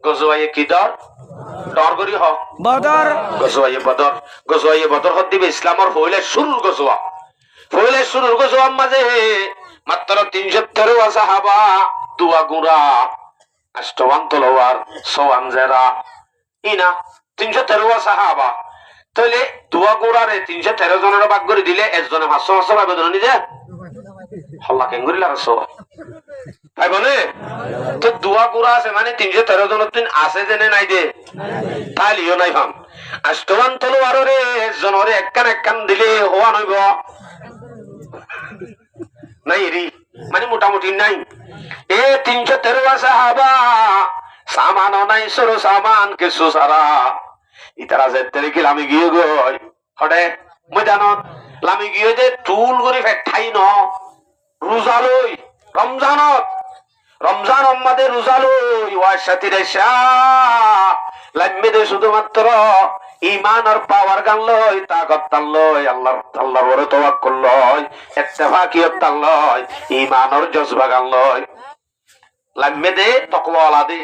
গজওয়ায়ে কি দর ডর করি হ বদর গজওয়ায়ে বদর হদ দিবে ইসলামর হইলে শুরুর গজওয়ার মাঝে মাত্র 313 সাহাবা দুয়া গুড়া আষ্টবান তলোয়ার সোয়ান জেরা ইনা 313 সাহাবা তাহলে দুয়া গুড়ারে 313 জনের ভাগ করে দিলে একজনে 500 আবেদন নিয়ে যায় হল্লা কেঙ্গুরি লাগছো ভাই বলে তো দুয়া গুড়া আছে মানে 313 জনের দিন আছে জেনে নাই দে তাহলেও নাই ভাম আষ্টবান তলোয়ারে একজনের একখান দিলে হওয়া নইব নাই রি মানে মোটামুটি নাই এ 313 সাহাবা সামান নাই সরো সামান কিছু সারা ইতারা যেতে কি লামি গিয়ে গই হডে ময়দানত লামি গিয়ে যে টুল করে ফেঠাই ন রোজা লই রমজান আমাদের রোজা লই ওয়ার সাথে রেশা লাগবে দে শুধুমাত্র ইমান আর পাওয়ার গান লয় তাকত তাল লয় আল্লাহর বড় তাওয়াক্কুল লয় ইত্তেফাকিয়ত তাল লয় ইমান আর জজবা গান লয় লাগবে দে তাকওয়ালা দে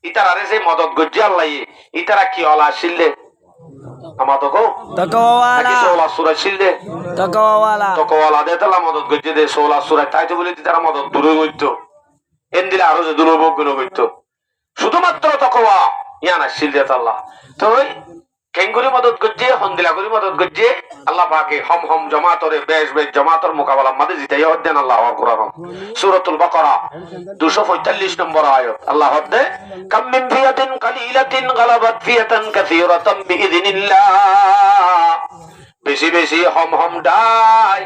ইতারা রে যে মদত গজ্জি আল্লাহ ইতারা কি ওলা আসিলে আমাদকো তাকওয়ালা কি 16 সূরা ছিলদে তাকওয়ালা দে তালা মদত গজ্জি দে 16 সূরা তাইতে বলি তারা মদত দূরে হইতো এন্দিলে আরো যে দুর্ভোগ গুলো হইতো শুধুমাত্র তাকওয়া ইয়ানা ছিলদে আল্লাহ তো কেঙ্গুরি মদত গজ্জে হন্দিলা করি মদত গজ্জে আল্লাহ পাকে হম জামাতরে বেশ জামাতর মোকাবেলা মাঝে জিতাইয়া দেন আল্লাহ আকবার সূরাতুল বাকারা 245 নম্বর আয়াত আল্লাহ হদে কাম মিন ফিয়াতিন কালিলাতিন গালাবাত ফিয়াতান কাসীরাতান বিইذنিল্লাহ বেশি হম ডাই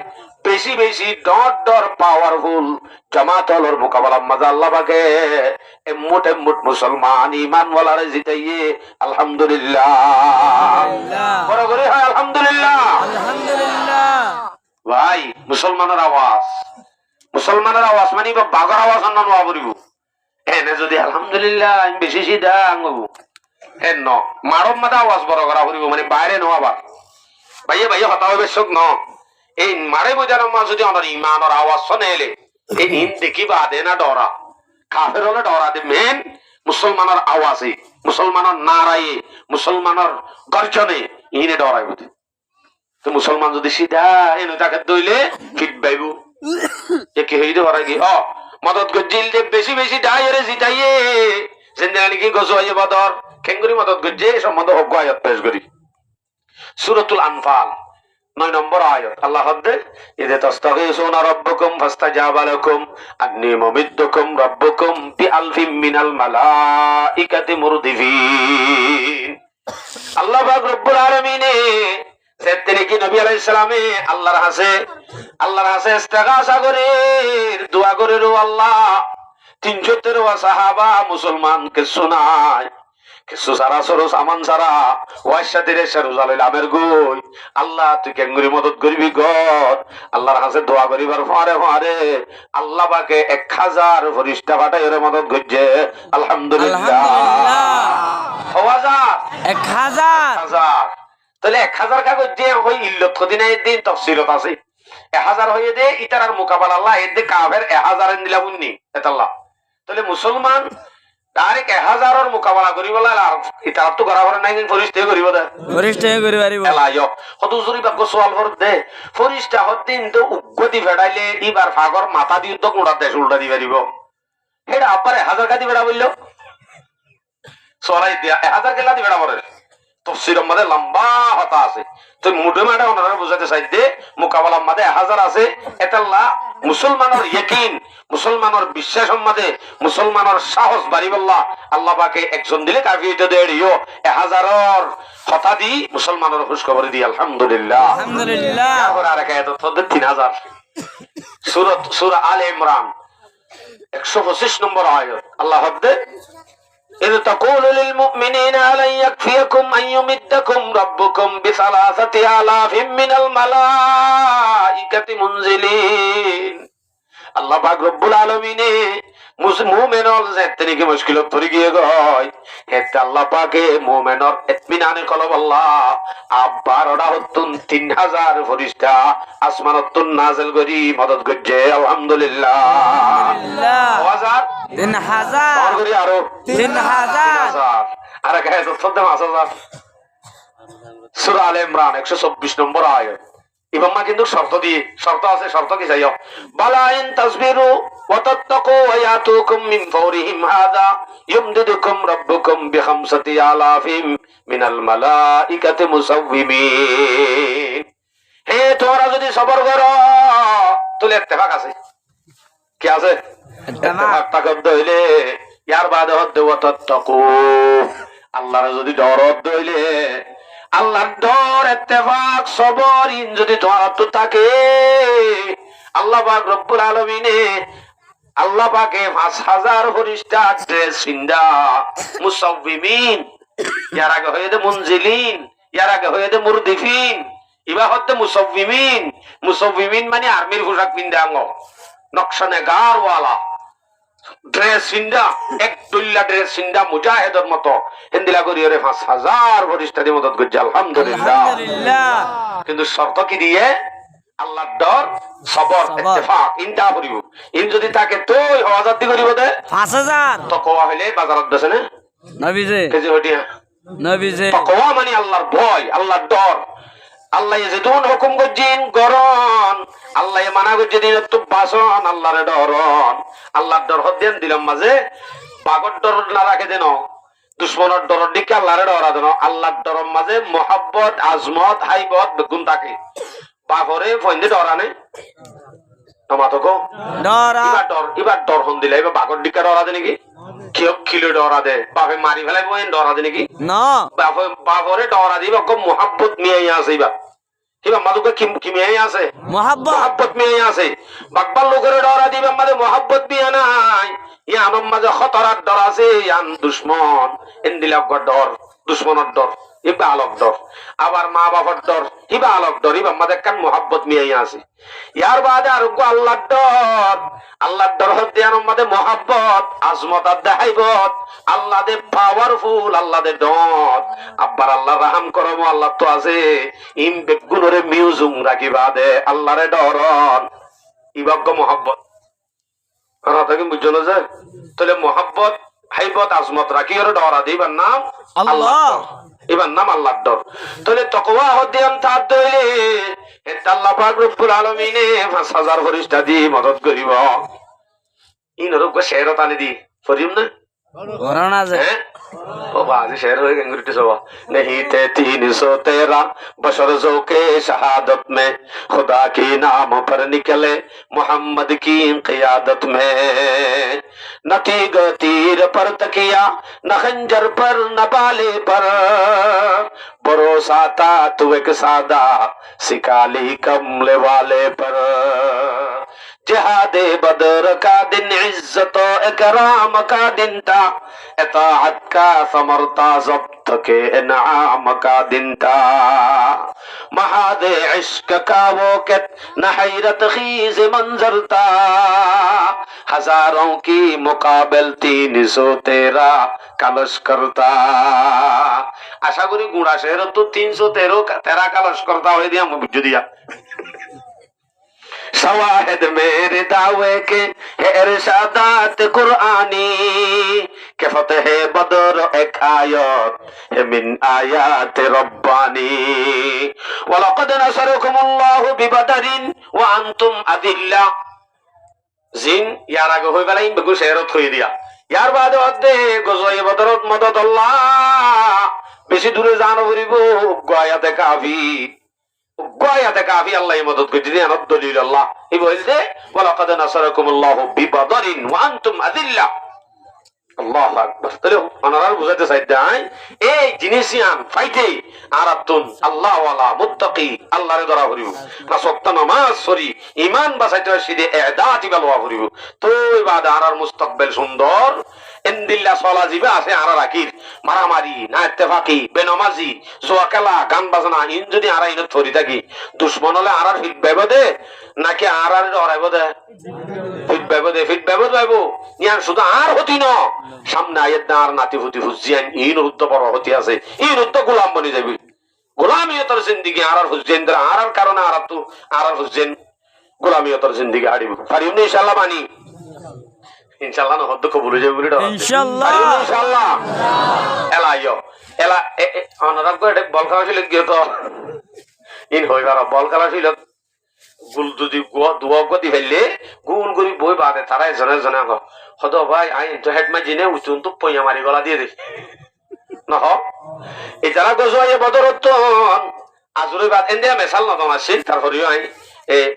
বেশি ডর পাওয়ারফুল জামাতর মোকাবেলা মাঝে আল্লাহ পাকে এমুট মুসলমান ঈমান ওয়ালারে জিতাইয়ে আলহামদুলিল্লাহ বড় করে হয় আলহামদুলিল্লাহ ভাই মুসলমানের আওয়াজ মানে বাঘর আওয়াজ অন্য নোয়া করিব এনে যদি আলহামদুলিল্লাহ আমি বেশি সিধা আঙ্গব এন মারব মাথা আওয়াজ বড় করা করিব মানে বাইরে নোয়াবার ভাইয়ে হতা হবে চোখ ন এই মারে বোঝানোর মা যদি আমার ইমানের আওয়াজ শোনে এলে এই নিন দেখিবা দে না ডরা কাফের হলে ডরা দে মেন মুসলমানের আওয়াজে মুসলমানের নারায়ে মুসলমানের গর্জনে ইনে ডরাই বুঝে তো মুসলমান যদি সিধা এনে তাকে দইলে ফিট বাইব একে হইতে পারে কি মদত গজ্জিল দে বেশি ডাইরে জিতাইয়ে জিন্দেগানি কি গজওয়ায়ে বদর কেঙ্গুরি মদত গজ্জে সম্বন্ধ হক আয়াত পেশ করি সূরাতুল আনফাল 9 নম্বর আয়াত আল্লাহ হদে ইদা তাস্তাগীসুনা রাব্বাকুম ফাস্তাজাবা লাকুম আন্নী মুমিদ্দুকুম রাব্বুকুম বিআলফিম মিনাল মালাইকাতি মুরদিফিন আল্লাহ পাক রব্বুল আলামিন সেদিন কি নবী আলাইহিস সালামে আল্লাহর কাছে ইস্তেগাসা করে দোয়া করে ও আল্লাহ 313 সাহাবা মুসলমানকে শোনায় কিছু সারা সরো সামান সারা ওয়ার সাথে রেশা রোজালে আমের গই আল্লাহ তুই কেঙ্গুরি মদত করবি গর আল্লাহর কাছে দোয়া করিবার ফারে আল্লাহ পাকে 1000 ফেরেশতা পাঠায় এর মদত করছে আলহামদুলিল্লাহ 1000 তাহলে 1000 কাগজ দিয়ে ওই ইল্লত কদিনের দিন তাফসীরত আছে 1000 হয়ে দে ইতারার মোকাবেলা আল্লাহ এদে কাফের 1000 এন দিলা বুননি এতাল্লাহ তাহলে মুসলমান ডাইরেক্ট 1000 মোকাবেলা করি বলা ইতার তো করা করে নাই ফরিস্তে করিব দে ফরিস্তে করি পারিব এলাইও হদুজুরি বাক্য সওয়াল কর দে ফরিস্তা হদিন তো উগ্গতি ফেড়াইলে দিবার ফাগর মাথা দি তো কোড়া দেশ উল্টা দি পারিব হেডা আপারে 1000 কাদি বেড়া বললো সরাই দিয়া 1000 কেলা দি বেড়া পড়ে তফসিরের মধ্যে লম্বা হতা আছে তো মুঠে মাঠে ওনারা বুঝাতে চাইতে মোকাবেলার মধ্যে 1000 আছে এতাল্লাহ মুসলমানের ইয়াকিন মুসলমানের বিশ্বাসের মধ্যে মুসলমানের সাহস বাড়ি বল্লা আল্লাহ পাকে একজন দিলে কাফি হইতে দেড়িও 1000 হতা দি মুসলমানের খুশখবর দি আলহামদুলিল্লাহ আর আরেক আয়াত 3000 সূরা আলে ইমরান 125 নম্বর আয়াত আল্লাহ হদে إذ تقول للمؤمنين ألن يكفيكم أن يمدكم ربكم ب3000 من الملائكة منزلين আল্লাহ পাক রব্বুল আলামিন মুমিনর যেতে কি মুশকিলত পড়ে গিয়ে গয় হেতে আল্লাহ পাকে মুমিনর ইতমিনানে কলব আল্লাহ আবার ওরা হতুন 3000 ফেরেশতা আসমানতুন নাজিল করি মদদ করছে আলহামদুলিল্লাহ 3000 করি আরো 3000 আর এক আয়াত হচ্ছে 5000 সূরা আলে ইমরান 124 নম্বর আয়াত ইমাম্মা কিন্তু শর্ত দিয়ে শর্ত আছে শর্ত কি চাইও বালা ইন তাসবিরু ওয়া তাত্তাকু ওয়া ইয়াতুকুম মিন ফাওরিহিম হাযা ইউমদিদুকুম রাব্বুকুম বিখামসাতি আলাফিম মিনাল মালাইকাতি মুসাওবিমিন হে তোমরা যদি সবর করো তাহলে ইত্তেফাক আছে কি আছে ইত্তেফাক তাকদ হইলে ইয়ার বাদে হদ্দে ওয়া তাত্তাকু আল্লাহর যদি ডর হইলে আল্লাহর ডর ইত্তেফাক সবর ইন যদি তোমার তো থাকে আল্লাহ পাক রব্বুল আলামিনে আল্লাহ পাকে 5000 ফেরেশতা সিন্দা মুসাওবিমিন ইয়ার আগে হয়ে দে মুনজিলিন ইয়ার আগে হয়ে দে মুরদিফিন ইবা হতে মুসাওবিমিন মুসাওবিমিন মানে আর্মির পোশাক পিন্দা আঙ্গ নকশানে গারওয়ালা ড্রেস সিন্দা এক দুল্লা ড্রেস সিন্দা মুজাহিদের মতো হিন্দিলা করিয়ে 5000 ফেরেশতাদের মদদ করছে আলহামদুলিল্লাহ কিন্তু শর্ত কি দিয়ে আল্লাহর ডর সবর ইত্তেফাক ইনটা করিব ইন যদি থাকে তোই হাজার দি করিব দে 5000 তাকওয়া হইলে বাজারত দেছে না নবীজি কেজি হটিয়া নবীজি তাকওয়া মানে আল্লাহর ভয় আল্লাহর ডর আল্লাহ যেদিন হুকুম করছেন গরন আল্লাহ মানা করছে দিন একটু বাসন আল্লাহরে ডরন আল্লাহর ডর হদ্দেন দিলাম মাঝে পাগর ডর না রাখে দেন দুশ্মনের ডর দিকে আল্লাহরে ডরা দেন আল্লাহর ডর মাঝে মোহাব্বত আজমত হাইবত বেগুন থাকে বাপরে ফইন্দে ডরানে টমাটো ডরা এবার ডর হন দিলে এবার বাগর দিকে ডরা দে নাকি কেউ খিলে ডরা দে বাপে মারি ফেলাই ডরা দে নাকি না বাপরে ডরা দিব মোহাব্বত নিয়ে আছে এবার এবার মাদুকে কি মেয়ে আছে মোহাব্বত মেয়ে আছে বাকবার লোকের ডরা দিব আমাদের মোহাব্বত বিয়ে নাই ইয়ানোর মাঝে খতরার ডর আছে ইয়ান দুশ্মন এন্দিলা ডর দুশ্মনের ডর ইবা আলোক ডর আবার মা বাবার ডর ইবা আলোক ডর ইবা আমাদের কান মোহাব্বত নিয়ে আছে ইয়ার বাদে আর আল্লাহর ডর হতে আমাদের মোহাব্বত আজমত আর দেখাইবত আল্লাহ দে পাওয়ারফুল আল্লাহ দে ডর আব্বার আল্লাহ রাহাম করম আল্লাহ তো আছে ইম বেগুনরে মিউজিয়াম রাখিবা দে আল্লাহরে ডরন ইবাগ্য মোহাব্বত কথা কি বুঝছো না যে তাহলে মোহাব্বত হাইবত আজমত রাখি ওর ডরা দিবার নাম আল্লাহ এবার নাম আল্লাহর ডর তাহলে তাকওয়া হদিয়ান তার দইলে আল্লাহ পাক রব্বুল আলামিনে 5000 ফেরেশতা দি মদদ করিব ইনরক শের তানে দি ফরিম না করোনা যে ओ बाजी शेर हो गंगुटी सवा नहीं थे 313 बशर जो के शहादत में खुदा की नाम पर निकले मोहम्मद की क़ियादत में न तीर पर तकिया न खंजर पर न बाले पर भरोसा था तू एक सादा सिकाली कमले वाले पर जिहादे बदर का दिन इज्जत इकराम का दिन था इताअत का समर था ज़ब्त के इनाम का दिन था महादे इश्क का वो न हैरत खीज मंजर था हजारों की मुकाबल 313 का लश्कर था आशा करी गुड़ा शहर तो 313 का लश्कर था हो दिया बुझ दिया शवाहिद मेरे दावे के इरशादात कुरानी के फतेह बदर एक आयत है मिन आयात रब्बानी वलक़द नसरकुमुल्लाहु बिबदरिन व अंतुम अदिल्ला जिन यार आगे होई गला इन बगु शेरत होई दिया यार बाद होते गजोए बदरत मदद अल्लाह बेसी दूरे जानो बरिबो गायाते काफी গায়াতে কাফি আল্লাহ মদদ করে দিলেন দলিল আল্লাহ এই বলতে ওয়ালাকাদ নাসারাকুমুল্লাহু বিবাদরিন ওয়া আনতুম আযিল্লা আল্লাহু আকবার তাহলে আনার বুঝাতে চাইতাই এই জিনিসিয়ান ফাইতে আরাতুন আল্লাহ ওয়ালা মুত্তাকি আল্লাহর দরা করিব নাসক্ত নামাজ সরি ঈমান বাসাইতে সিদে ইদাতি বলওয়া করিব তো ইবাদ আরার মুস্তাকবিল সুন্দর ইনদিল্লা সলা জিবা আছে আরা রাকির মারামারি না ইত্তেফাকি বেনামাজি জোয়া খেলা গান বাজনা ইন যদি আরা ইন থরি থাকি দুশমন হলে আরার ফিট বাইব দে নাকি আরার ডরাইব দে ফিট বাইব বাইবো ইয়ার শুধু আর হতি ন সামনে আয়াত না আর নাতি হতি হুজিয়ান ইন উদ্দ বড় হতি আছে ইন উদ্দ গোলাম বনি যাবি গোলামিয়তের জিন্দেগি আরার হুজিয়ান দ্বারা আরার কারণে আরার তো আরার হুজিয়ান গোলামিয়তের জিন্দেগি হারিব পারিম না ইনশাআল্লাহ মানি ইনশাআল্লাহ না হদ্দ কবুল হয়ে যাবে বলে ইনশাআল্লাহ ইনশাআল্লাহ এলাইও খেলা অনারজ্ঞ এটা বল খেলা ছিল গিয়ে তো ইন হয়ে গেল বল খেলা ছিল গুল যদি দুয়জ্ঞ দি ফেললে গুল করি বই বাদে তারা এজনে এজনে হদ ভাই আইন তো হেড মাই জিনে উঠুন তো পইয়া মারি গলা দিয়ে দে নহ এই যারা গজুয়াই বদরত আজুরি বাদ এন্দিয়া মেসাল নদন আসিল তারপরেও আই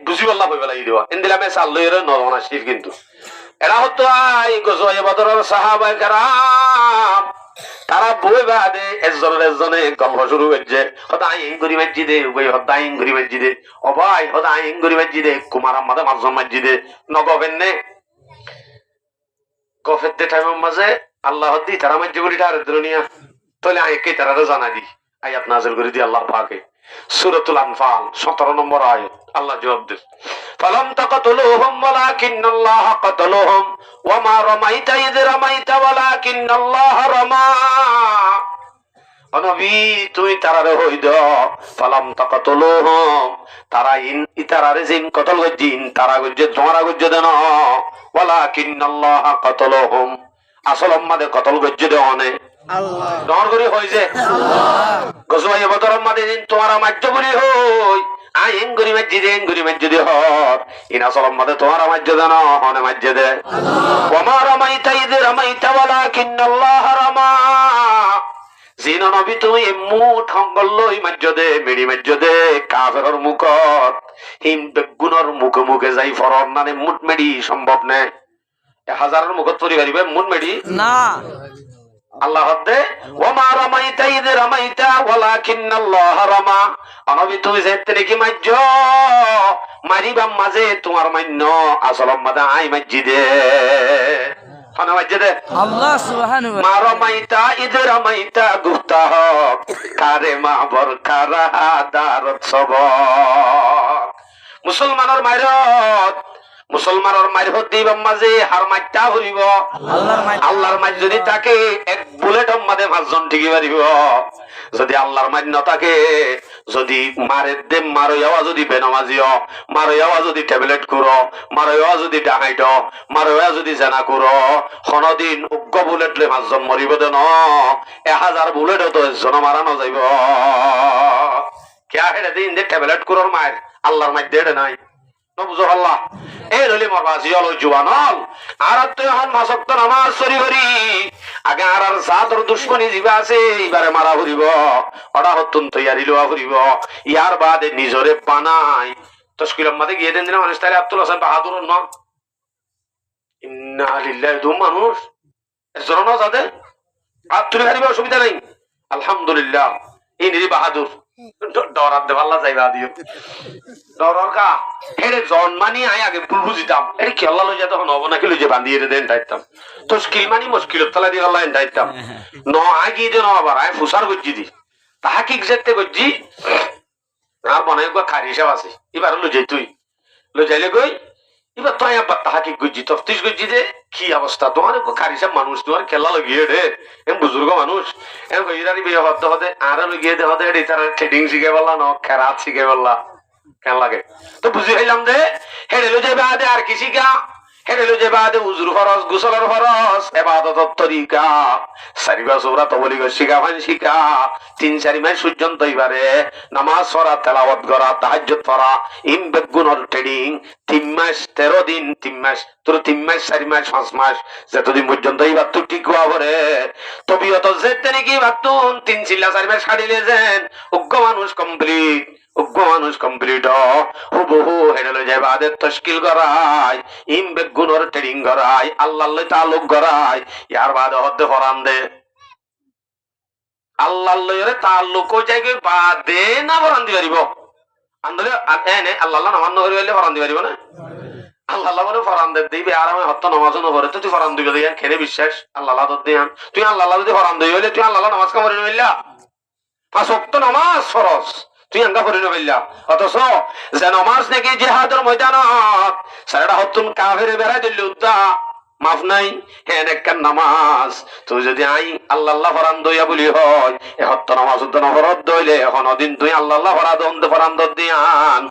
বুঝি বল্লা হয়ে বেলা দিবা এন্দিলা মেসাল লই নদন আসিল কিন্তু এরা হতো আই গজুয়াই বদরের সাহাবায়ে কেরাম তারা বই বাদে এজনে গল্প শুরু হয়েছে হদাই ইঙ্গুরি মসজিদে উভয় হদাই ইঙ্গুরি মসজিদে অবাই হদাই ইঙ্গুরি মসজিদে কুমার আমাদের মাঝন মসজিদে নগবেন গফের টাইম মাঝে আল্লাহ দি তারা মসজিদগুলিটা আর দুনিয়া তাহলে আইকে তারা জানা দি আয়াত নাযিল করে দি আল্লাহ পাকে সূরাতুল আনফাল 17 নম্বর আয়াত আল্লাহ জবাব দেন ফালাম তাকাতুলুহুম ওয়ালাকিন্নাল্লাহ কাতালুহুম ওয়া মা রামাইতা ইয রামাইতা ওয়ালাকিন্নাল্লাহ রামা নবী তুই তারারে হইদ ফালাম তাকাতুলুহুম তারা ইতারারে জিন কতল গজিন তারা গজ্জে তোমারা গজ্জে দেন ওয়ালাকিন্নাল্লাহ কাতালুহুম আসল আমাদের কতল গজ্জে দেওয়ানে আল্লাহ ডর করি হইছে আল্লাহ গজওয়ায়ে বদর আমাদের দিন তোমারা মাজ্জ বলি হই আই এঙ্গুরি মসজিদে হর ইনা সলাম মাদে তোমারা মাজ্জ দেন হনে মাজ্জ দে আল্লাহ ওয়া মা রামাইতা ইয রামাইতা ওয়ালাকিন্নাল্লাহ রামা জিন নবী তুমি মুঠ হঙ্গলই মাজ্জ দে মেডি মাজ্জ দে কাফেরর মুখত হিম বেগুনর মুখে মুখে যাই ফরন মানে মুঠ মেডি সম্ভব না 1000 মুখত পরিবারিবে মুঠ মেডি না আল্লাহ হদ্দে ওমা রামাইতা ইয রামাইতা ওয়ালাকিন্নাল্লাহ রামা নবী তুমি যেতে কি মাজ্জ মারিবা মাঝে তোমার মান্য আসল মাদা আই মসজিদে খানা মসজিদে আল্লাহ সুবহানাহু ওয়া মা রামাইতা ইয রামাইতা গুফতা হক কারে মা বরকারা দারত সব মুসলমানের মাইরত মুসলমানের মাইরত দিবা মাঝে হার মাইটা হইব আল্লাহর মাঝ যদি তাকে এক বুলেট মাঝে পাঁচজন ঠিকই পারিব যদি আল্লাহর মান্য তাকে যদি মারে দে মারো যাওয়া যদি বেনমাজিও মারো যাওয়া যদি ট্যাবলেট করো মারো যাওয়া যদি ডাঙাইট মারো যাওয়া যদি জানা করো কোনদিন উগ্র বুলেট লে পাঁচজন মরিব দেন 1000 বুলেট তো এজন মারানো যাইব কে হেডে দিন দে ট্যাবলেট করোর মায়ের আল্লাহর মাঝ দেড়ে নাই বুঝো আল্লাহ এই রইলে মরবাজি হল জুয়ানল আর তুই এখন মাসক্ত নামাজ সরি করি আগে আর জাতর দুশ্মনী জিবা আছে এবারে মারা ফুরিব ওটা হতুন তৈয়ারি লোয়া ফুরিব ইয়ার বাদে নিজরে বানাই তশকিলম মাঝে গিয়ে দেন দিন মানুষ তাহলে আব্দুল হাসান বাহাদুর ন ইন্না লিল্লাহি দু মানুষ এজন্য যাদের আর তুলে হারিবে অসুবিধা নাই আলহামদুলিল্লাহ এই নিরি বাহাদুর ডরার দে ভাল্লা যাইবা দিও ডরর কা হেরে জন্মানি আই আগে ভুল বুঝিতাম এর কি আল্লাহ লই যা তখন হবো নাকি লই যে বান্ধিয়ে দেন দাইতাম তো স্কিল মানি মুশকিল তলা দিয়ে আল্লাহ দাইতাম ন আগি যে ন আবার আই ফুসার গজ্জি দি তাহাকিক যেতে গজ্জি আর মনে হয় খারি হিসাব আছে এবার লই যাই তুই লই যাইলে কই এবার তাই আবার তাহাকিক গজ্জি তফতিশ গজ্জি দে কি অবস্থা তোমার খারি হিসাব মানুষ তোমার খেলা লাগিয়ে রে এম বুজুর্গ মানুষ এম কইরানি বিয়ে হতে হতে আর লাগিয়ে দে হতে এডি তার ট্রেডিং শিখে বললা ন খেরাত শিখে বললা কেন লাগে তো বুঝি হইলাম দে হেডে লই যাবে আদে আর কি শিখা হেডে লই যাবে আদে উজুর ফরজ গোসলের ফরজ ইবাদতের তরিকা সারিবা সুরা তবলি শিখা ভান শিখা 3-4 মাস পর্যন্ত এবারে নামাজ পড়া তেলাওয়াত করা তাহাজ্জুদ পড়া ইম বেগুনর ট্রেডিং 3 মাস 13 দিন 3 মাস তোর 3 মাস 4 মাস 5 মাস যতদিন পর্যন্ত এইবার তুই ঠিক হওয়া পরে তবিয়ত যেতে নাকি বাতুন 3-4 মাস কাটিলে যেন উগ্র মানুষ কমপ্লিট মানুষ কমপ্লিট হুবহু হেডে যাইবা আদের তশকিল করাই ইম বেগুনর ট্রেডিং করাই আল্লাহ তালুক করাই ইয়ার বাদে হতে ফরান দে আল্লাহ তাল্লুক ওই জায়গায় বাদে না ফরান দি পারিব আন্দোলে এনে আল্লাহ নামান নগরী হইলে ফরান দি পারিব না আল্লাহ বলে ফরান দে দিবে আর আমি হত্য নামাজ নগরে তো তুই ফরান দিবে দিয়ান খেলে বিশ্বাস আল্লাহ দিয়ান তুই আল্লাহ যদি ফরান দিই হইলে তুই আল্লাহ নামাজ কামড়ি নইলা পাঁচ ওয়াক্ত নামাজ ফরজ তুই আঙ্গা করি নইলা অথচ যে নামাজ নাকি জিহাদের ময়দানত সারা হতুন কাফেরে বেড়াই দিল উদ্দা মাফ নাই হ্যাঁ একটা নামাজ তুই যদি আই আল্লাহ ফরান দইয়া বলি হয় এ হত্য নামাজ উদ্দান ফরদ দইলে এখন দিন তুই আল্লাহ ফরান দিয়ান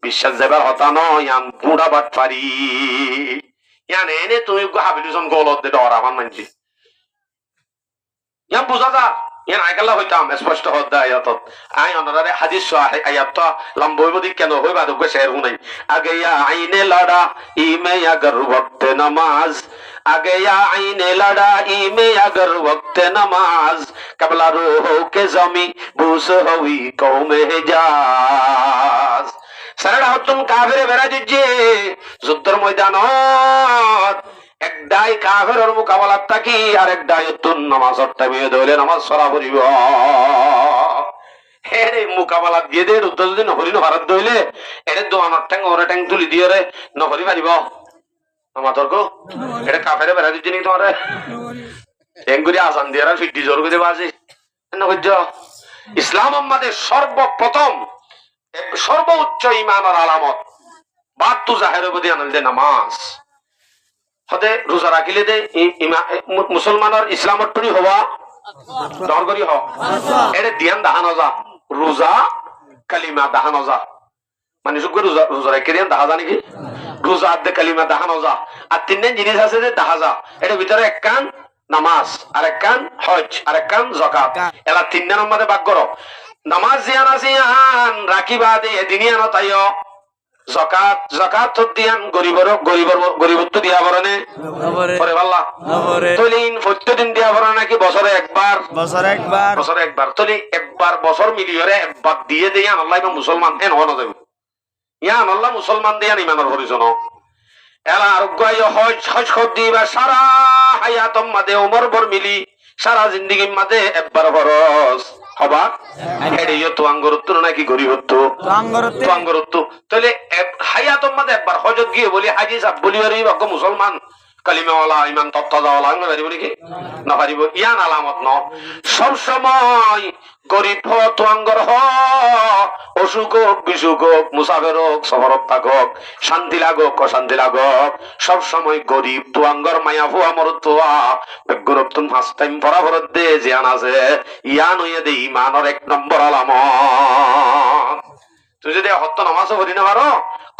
বিশ্বাস যাবার হতা নয় আম বুড়া বাট পারি ইয়ান এনে তুই হাবিলুজন গলত দে ডর আমার মানছি ইয়ান বুঝা যা ইয়ান আইকাল্লা হইতাম স্পষ্ট হদ্দা আয়াতত আই অনারে হাদিস আয়াত লম্বই বদি কেন হই বাদক শের হুনাই আগে ইয়া আইনে লড়া ইমে अगर वक्त नमाज आगे या आईने लड़ा इमे अगर वक्त नमाज कबला रूह के जमी बूस हुई कौमे हिजाज সারাটা হতুন কাফেরে বেড়া দিচ্ছে যুদ্ধের ময়দানত একদাই কাফেরের মোকাবেলাত থাকি আর একদাই হতুন নামাজের টাইমে দইলে নামাজ সরা পড়িব হেরে মোকাবেলাত দিয়ে দে যুদ্ধ যদি নহরি নহারাত দইলে এর দোয়ানোর ঠ্যাং ওরে ঠ্যাং তুলি দিয়ে রে নহরি পারিব আমাদের গো এটা কাফেরে বেড়া দিচ্ছে নি তোমারে এঙ্গুরি আসান দিয়ে আর ফিটি জোর করে বাজি ইসলাম আমাদের সর্বপ্রথম সর্বোচ্চ ইমানের আলামত বাত্তু জাহের প্রতি আনন্দে নামাজ হতে রোজা রাখিলে দে মুসলমানের ইসলামত টুনি হওয়া দর করি হ এটা দিয়ান দাহানো যা রোজা কালিমা দাহানো যা মানে যোগ্য রোজা রোজা রেখে দিয়ান দাহা যা নাকি রোজা আদে কালিমা দাহানো যা আর তিনজন জিনিস আছে যে দাহা যা এটার ভিতরে এক কান নামাজ আর এক কান হজ আর এক কান জাকাত এলা তিনটা নম্বরে ভাগ করো নামাজ জিয়ান আছে ইয়ান রাখিবা দে এদিনিয়ান তাইও জাকাত জাকাত দিয়ান গরিবত্ব দিয়া বরনে পরে ভাল্লা তলিন প্রত্যেকদিন দিয়া বরনে নাকি বছরে একবার বছরে একবার তলি একবার বছর মিলিয়রে একবার দিয়ে দিয়ান আল্লাহ মুসলমান হেন হন যাবে ইয়ান আল্লাহ মুসলমান দিয়ান ইমানের পরিজন এলা আরোগ্য হজ হজ খদ দিবা সারা হায়াতম মাদে ওমর বর মিলি সারা জিন্দিগির মাঝে একবার খরচ হবা এড়িয়ে তো আঙ্গরত্ব নাকি গরিবত্ব তো আঙ্গরত্ব তাহলে হায়াতম মাঝে একবার হজত গিয়ে বলি হাজি সাহেব বলি আর এই ভাগ্য মুসলমান কালিমাওয়ালা ইমান তত্ত্বাওয়ালা আঙ্গ পারিব নাকি না পারিব ইয়ান আলামত ন সব সময় গরিব হ তো আঙ্গর হ অসুখ হোক বিসুখ হোক মুসাফের হোক সফরত থাকক শান্তি লাগক অশান্তি লাগক সব সময় গরিব তো আঙ্গর মায়া ফুয়া মরতুয়া বেগুরতুন ফার্স্ট টাইম বরাবরত দে জিয়ান আছে ইয়ান হইয়া দে ইমানের এক নম্বর আলামত তুই যদি হত্য নামাজও পড়ি না পারো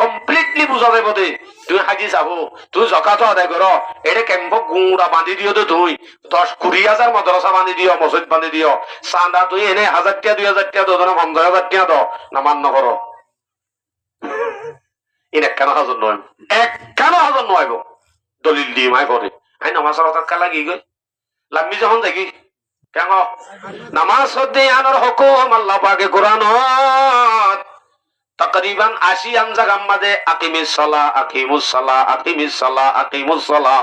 কমপ্লিটলি বুঝা যাইব দে তুই হাজি যাবো তুই জকাত আদায় কর এটা কেম্প গুঁড়া বান্ধি দিও তো তুই 10-20,000 মাদ্রাসা বান্ধি দিও মসজিদ বান্ধি দিও চান্দা তুই এনে 1,000 টাকা 2,000 টাকা দো 50,000 টাকা দো না মান্য করো ইন একখানা হাজার নয় একখানা হাজার নয় গো দলিল দিয়ে মাই পড়ে আই নামাজ হঠাৎ কালা কি গই লাম্বি যখন দেখি কেন নামাজ হতে আনার হুকুম আল্লাহ পাকে কোরআনত तकरीबन 80 জায়গা মধ্যে আকিমিস সালাহ আকিমুস সালাহ আকিমিস সালাহ আকিমুস সালাহ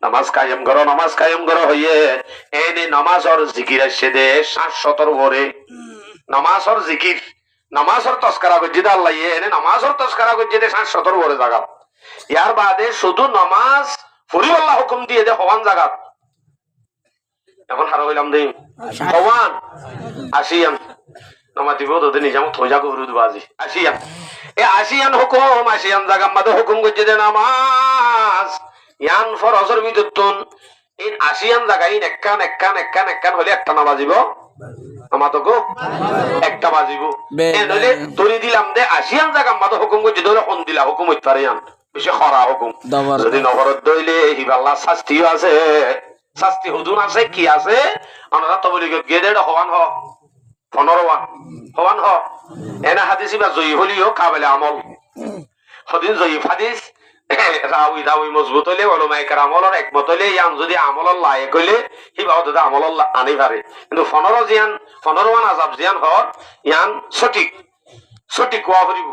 নামাজ কায়েম করো হইয়ে এনে নামাজ আর জিকির আসে দে 700 ভরে নামাজ আর জিকির নামাজ আর তসকারা করতে দে আল্লাহ এনে নামাজ আর তসকারা করতে দে 700 ভরে জায়গা ইয়ার বাদে শুধু নামাজ ফরি আল্লাহ হুকুম দিয়ে দে হওয়ান জায়গা এখন হারা হইলাম দে হওয়ান 80 নমাতিব তো নিজাম থোজা গুরুদ বাজি আসিয়ান হুকুম আসিয়ান জায়গা মধ্যে হুকুম করছে দে নামাজ ইয়ান ফরজর বিদুত্তুন ইন আসিয়ান জায়গা ইন একখান হলে একটা না বাজিব আমাতকো একটা বাজিব নইলে ধরে দিলাম দে আসিয়ান জায়গা মধ্যে হুকুম করছে ধরে হন দিলা হুকুম হইতে পারে ইয়ান বেশি খরা হুকুম যদি নগরত দইলে হিবাল্লা শাস্তিও আছে শাস্তি হুদুন আছে কি আছে আমরা তো বলি গিয়ে দে হওয়ান হ 15 হওয়ান হ এনা হাদিস বা জয়ী হলিও কাবেলে আমল হদিন জয়ী হাদিস রাউই মজবুত হলে ওলামায়ে কেরামর একমত হলে ইয়ান যদি আমলর লায়েক হইলে হিবাও দাদা আমলর আনি পারে কিন্তু 15 আযাব জিয়ান হর ইয়ান সঠিক কোয়া করিব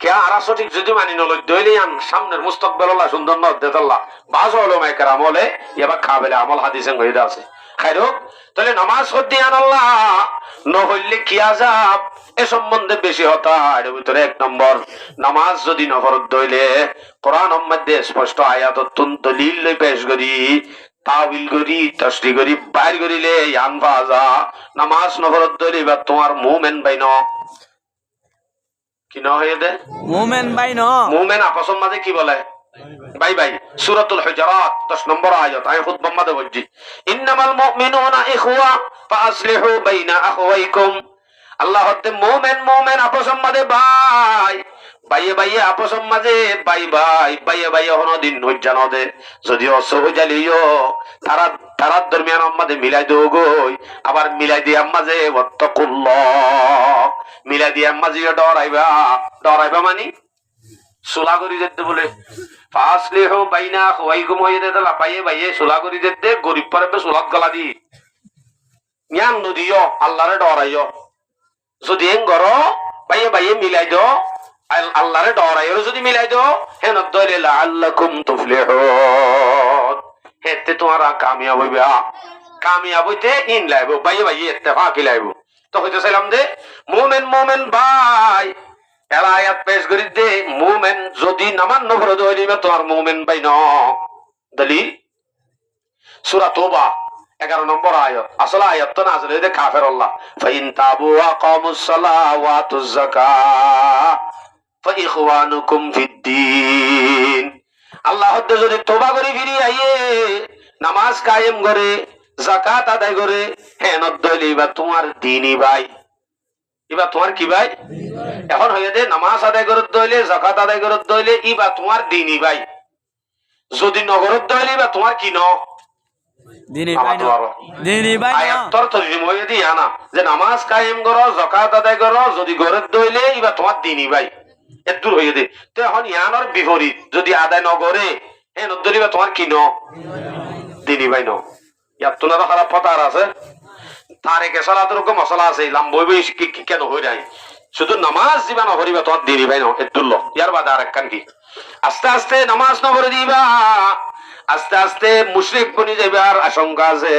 কে আরা সঠিক যদি মানি নলই দইলে ইয়ান সামনের মুস্তাকবিল আল্লাহ সুন্দর ন দেতাল্লাহ বাজ ওলামায়ে কেরাম হলে ইয়াবা কাবেলে আমল হাদিসে গইদা আছে খাইরো তাহলে নামাজ হদিয়ান আল্লাহ নহইলে কি আযাব এ সম্বন্ধে বেশি হতা এর ভিতরে এক নম্বর নামাজ যদি নফরত দইলে কোরআনের মধ্যে স্পষ্ট আয়াততুন দলিল লই পেশ করি তাওইল করি তাসরিহ করি বাইর করিলে ইয়ান ফাজা নামাজ নফরত দইলে বা তোমার মুমিন বাইন কি না হয়ে দে মুমিন আপসের মাঝে কি বলে ভাই সূরাতুল হুজুরাত 10 নম্বর আয়াত আই খুতবা মধ্যে বলছি ইন্নামাল মুমিনুনা ইখওয়া ফাসলিহু বাইনা আখওয়াইকুম আল্লাহ হতে মুমিন আপসের মধ্যে ভাই বাইয়ে বাইয়ে আপসম মাঝে বাইয়ে বাইয়ে হন দিন হইজান দে যদি অসহজালিও তারা দরমিয়ান আমাদের মিলাই দেও গই আবার মিলাই দিয়ে আম্মাজে ওয়াত্তাকুল্লাহ মিলাই দিয়ে আম্মাজে ডরাইবা মানি সুলা করি যেতে বলে ফাসলিহু বাইনা খুয়াইকুম হইতে দলা বাইয়ে সুলা করি যেতে গরিব পারবে সুলাত গলা দি জ্ঞান নদিও আল্লাহরে ডরাইও যদি এন গরো বাইয়ে মিলাই দো আল্লাহরে ডরাইও যদি মিলাই দো হেন দলে লাআল্লাকুম তুফলিহুন হেতে তোমারা কামিয়াব হইতে ইন লাইব বাইয়ে ইত্তেফাকি লাইব তো হইতে চাইলাম দে মুমিন ভাই এলা আয়াত পেশ করি দে মুমিন যদি নামান নফরদ হইলিবে তোমার মুমিন ভাই ন দলিল সূরা তওবা 11 নম্বর আয়াত আসলে আয়াত তো নাযিল হইতে কাফের আল্লাহ ফাইন তাবু ওয়া কামুস সালাহ ওয়া আতুজ যাকাহ ফা ইখওয়ানুকুম ফিদ্দিন আল্লাহ হতে যদি তওবা করি ফিরি আইয়ে নামাজ কায়েম করে যাকাত আদায় করে হেন দলিবা তোমার দ্বীনি ভাই ইবা তোমার কি ভাই এখন হইয়া দে নামাজ আদায় করতে হইলে যাকাত আদায় করতে হইলে ইবা তোমার দ্বীনি ভাই যদি নগরত হইলে ইবা তোমার কি ন দিনী ভাই না দিনী ভাই না আয়াতর তরজমা হইয়া দি আনা যে নামাজ কায়েম করো যাকাত আদায় করো যদি গরত হইলে ইবা তোমার দ্বীনি ভাই এদুর হইয়া দে তো এখন ইয়ানোর বিপরীত যদি আদায় নগরে হেন দলিবা তোমার কি ন দ্বীনি ভাই ন ইয়াত তো না খারাপ কথা আর আছে তারেকে সালাতের রকম মশলা আছে লাম্বই বই কেন হই নাই শুধু নামাজ দিবা নহরিবা তোমার দিনি ভাই ন এদুল্ল ইয়ার বাদে আর একখান কি আস্তে আস্তে নামাজ নহরে দিবা আস্তে আস্তে মুশরিক বনি যাইবার আশঙ্কা আছে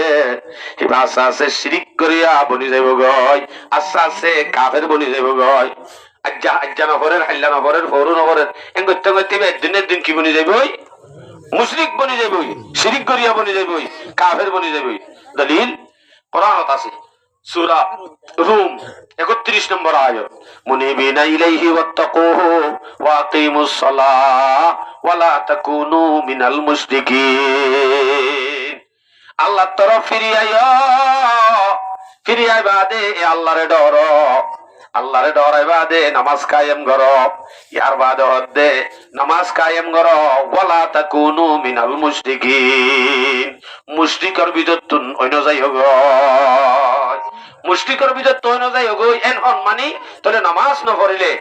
কিবা আস্তে আস্তে শিরিক করিয়া বনি যাইব গয় আস্তে আস্তে কাফের বনি যাইব গয় আজ্জা নহরের হাল্লা নহরের ফরু নহরের এন করতে করতে দিনের দিন কি বনি যাইব মুশরিক বনি যাইব শিরিক করিয়া বনি যাইব কাফের বনি যাইব দলিল কোরআনত আছে সূরা রুম 31 নম্বর আয়াত মুনিবিনা ইলাইহি ওয়াত্তাকুহু ওয়া আকিমুস সালাহ ওয়া লা তাকুনু মিনাল মুশরিকিন আল্লাহর তরফ ফিরিয়া বাদে আল্লাহরে ডরো আল্লাহরে ডরাইবা দে নামাজ কায়েম করো ইয়ার বাদে হদে নামাজ কায়েম করো ওয়ালা তাকুনু মিনাল মুশরিকিন মুশরিকর বিদতুন অন্য যাই হোক মুশরিকর বিদত অন্য যাই হোক এন হন মানি তাহলে নামাজ না পড়িলে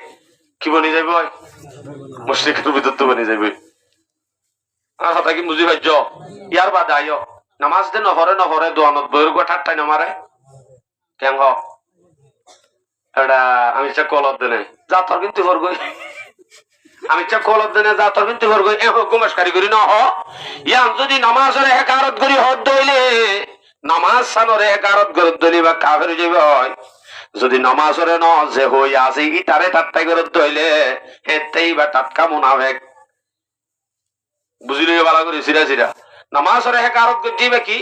কি বনি যাইব মুশরিকর বিদত বনি যাইব আর কথা কি বুঝি পাইছ ইয়ার বাদে আইও নামাজ দে নহরে দোয়ানত বইর গো ঠাট্টাই না মারে কেন হ এটা আমি চা কলত দেনে জাতর কিন্তু করগই আমি চা কলত দেনে জাতর কিন্তু করগই এ গুমস্কারি করি না হ ইয়ান যদি নামাজের হেকারত করি হদ দইলে নামাজ সানরে হেকারত করত দলি বা কাফের যাবে হয় যদি নামাজরে ন যে হই আছে ইটারে টাট্টাই করত দইলে হেতেই বা টাটকা মুনাফিক বুঝিলে ভালো করে সিরা নামাজরে হেকারত দিবে কি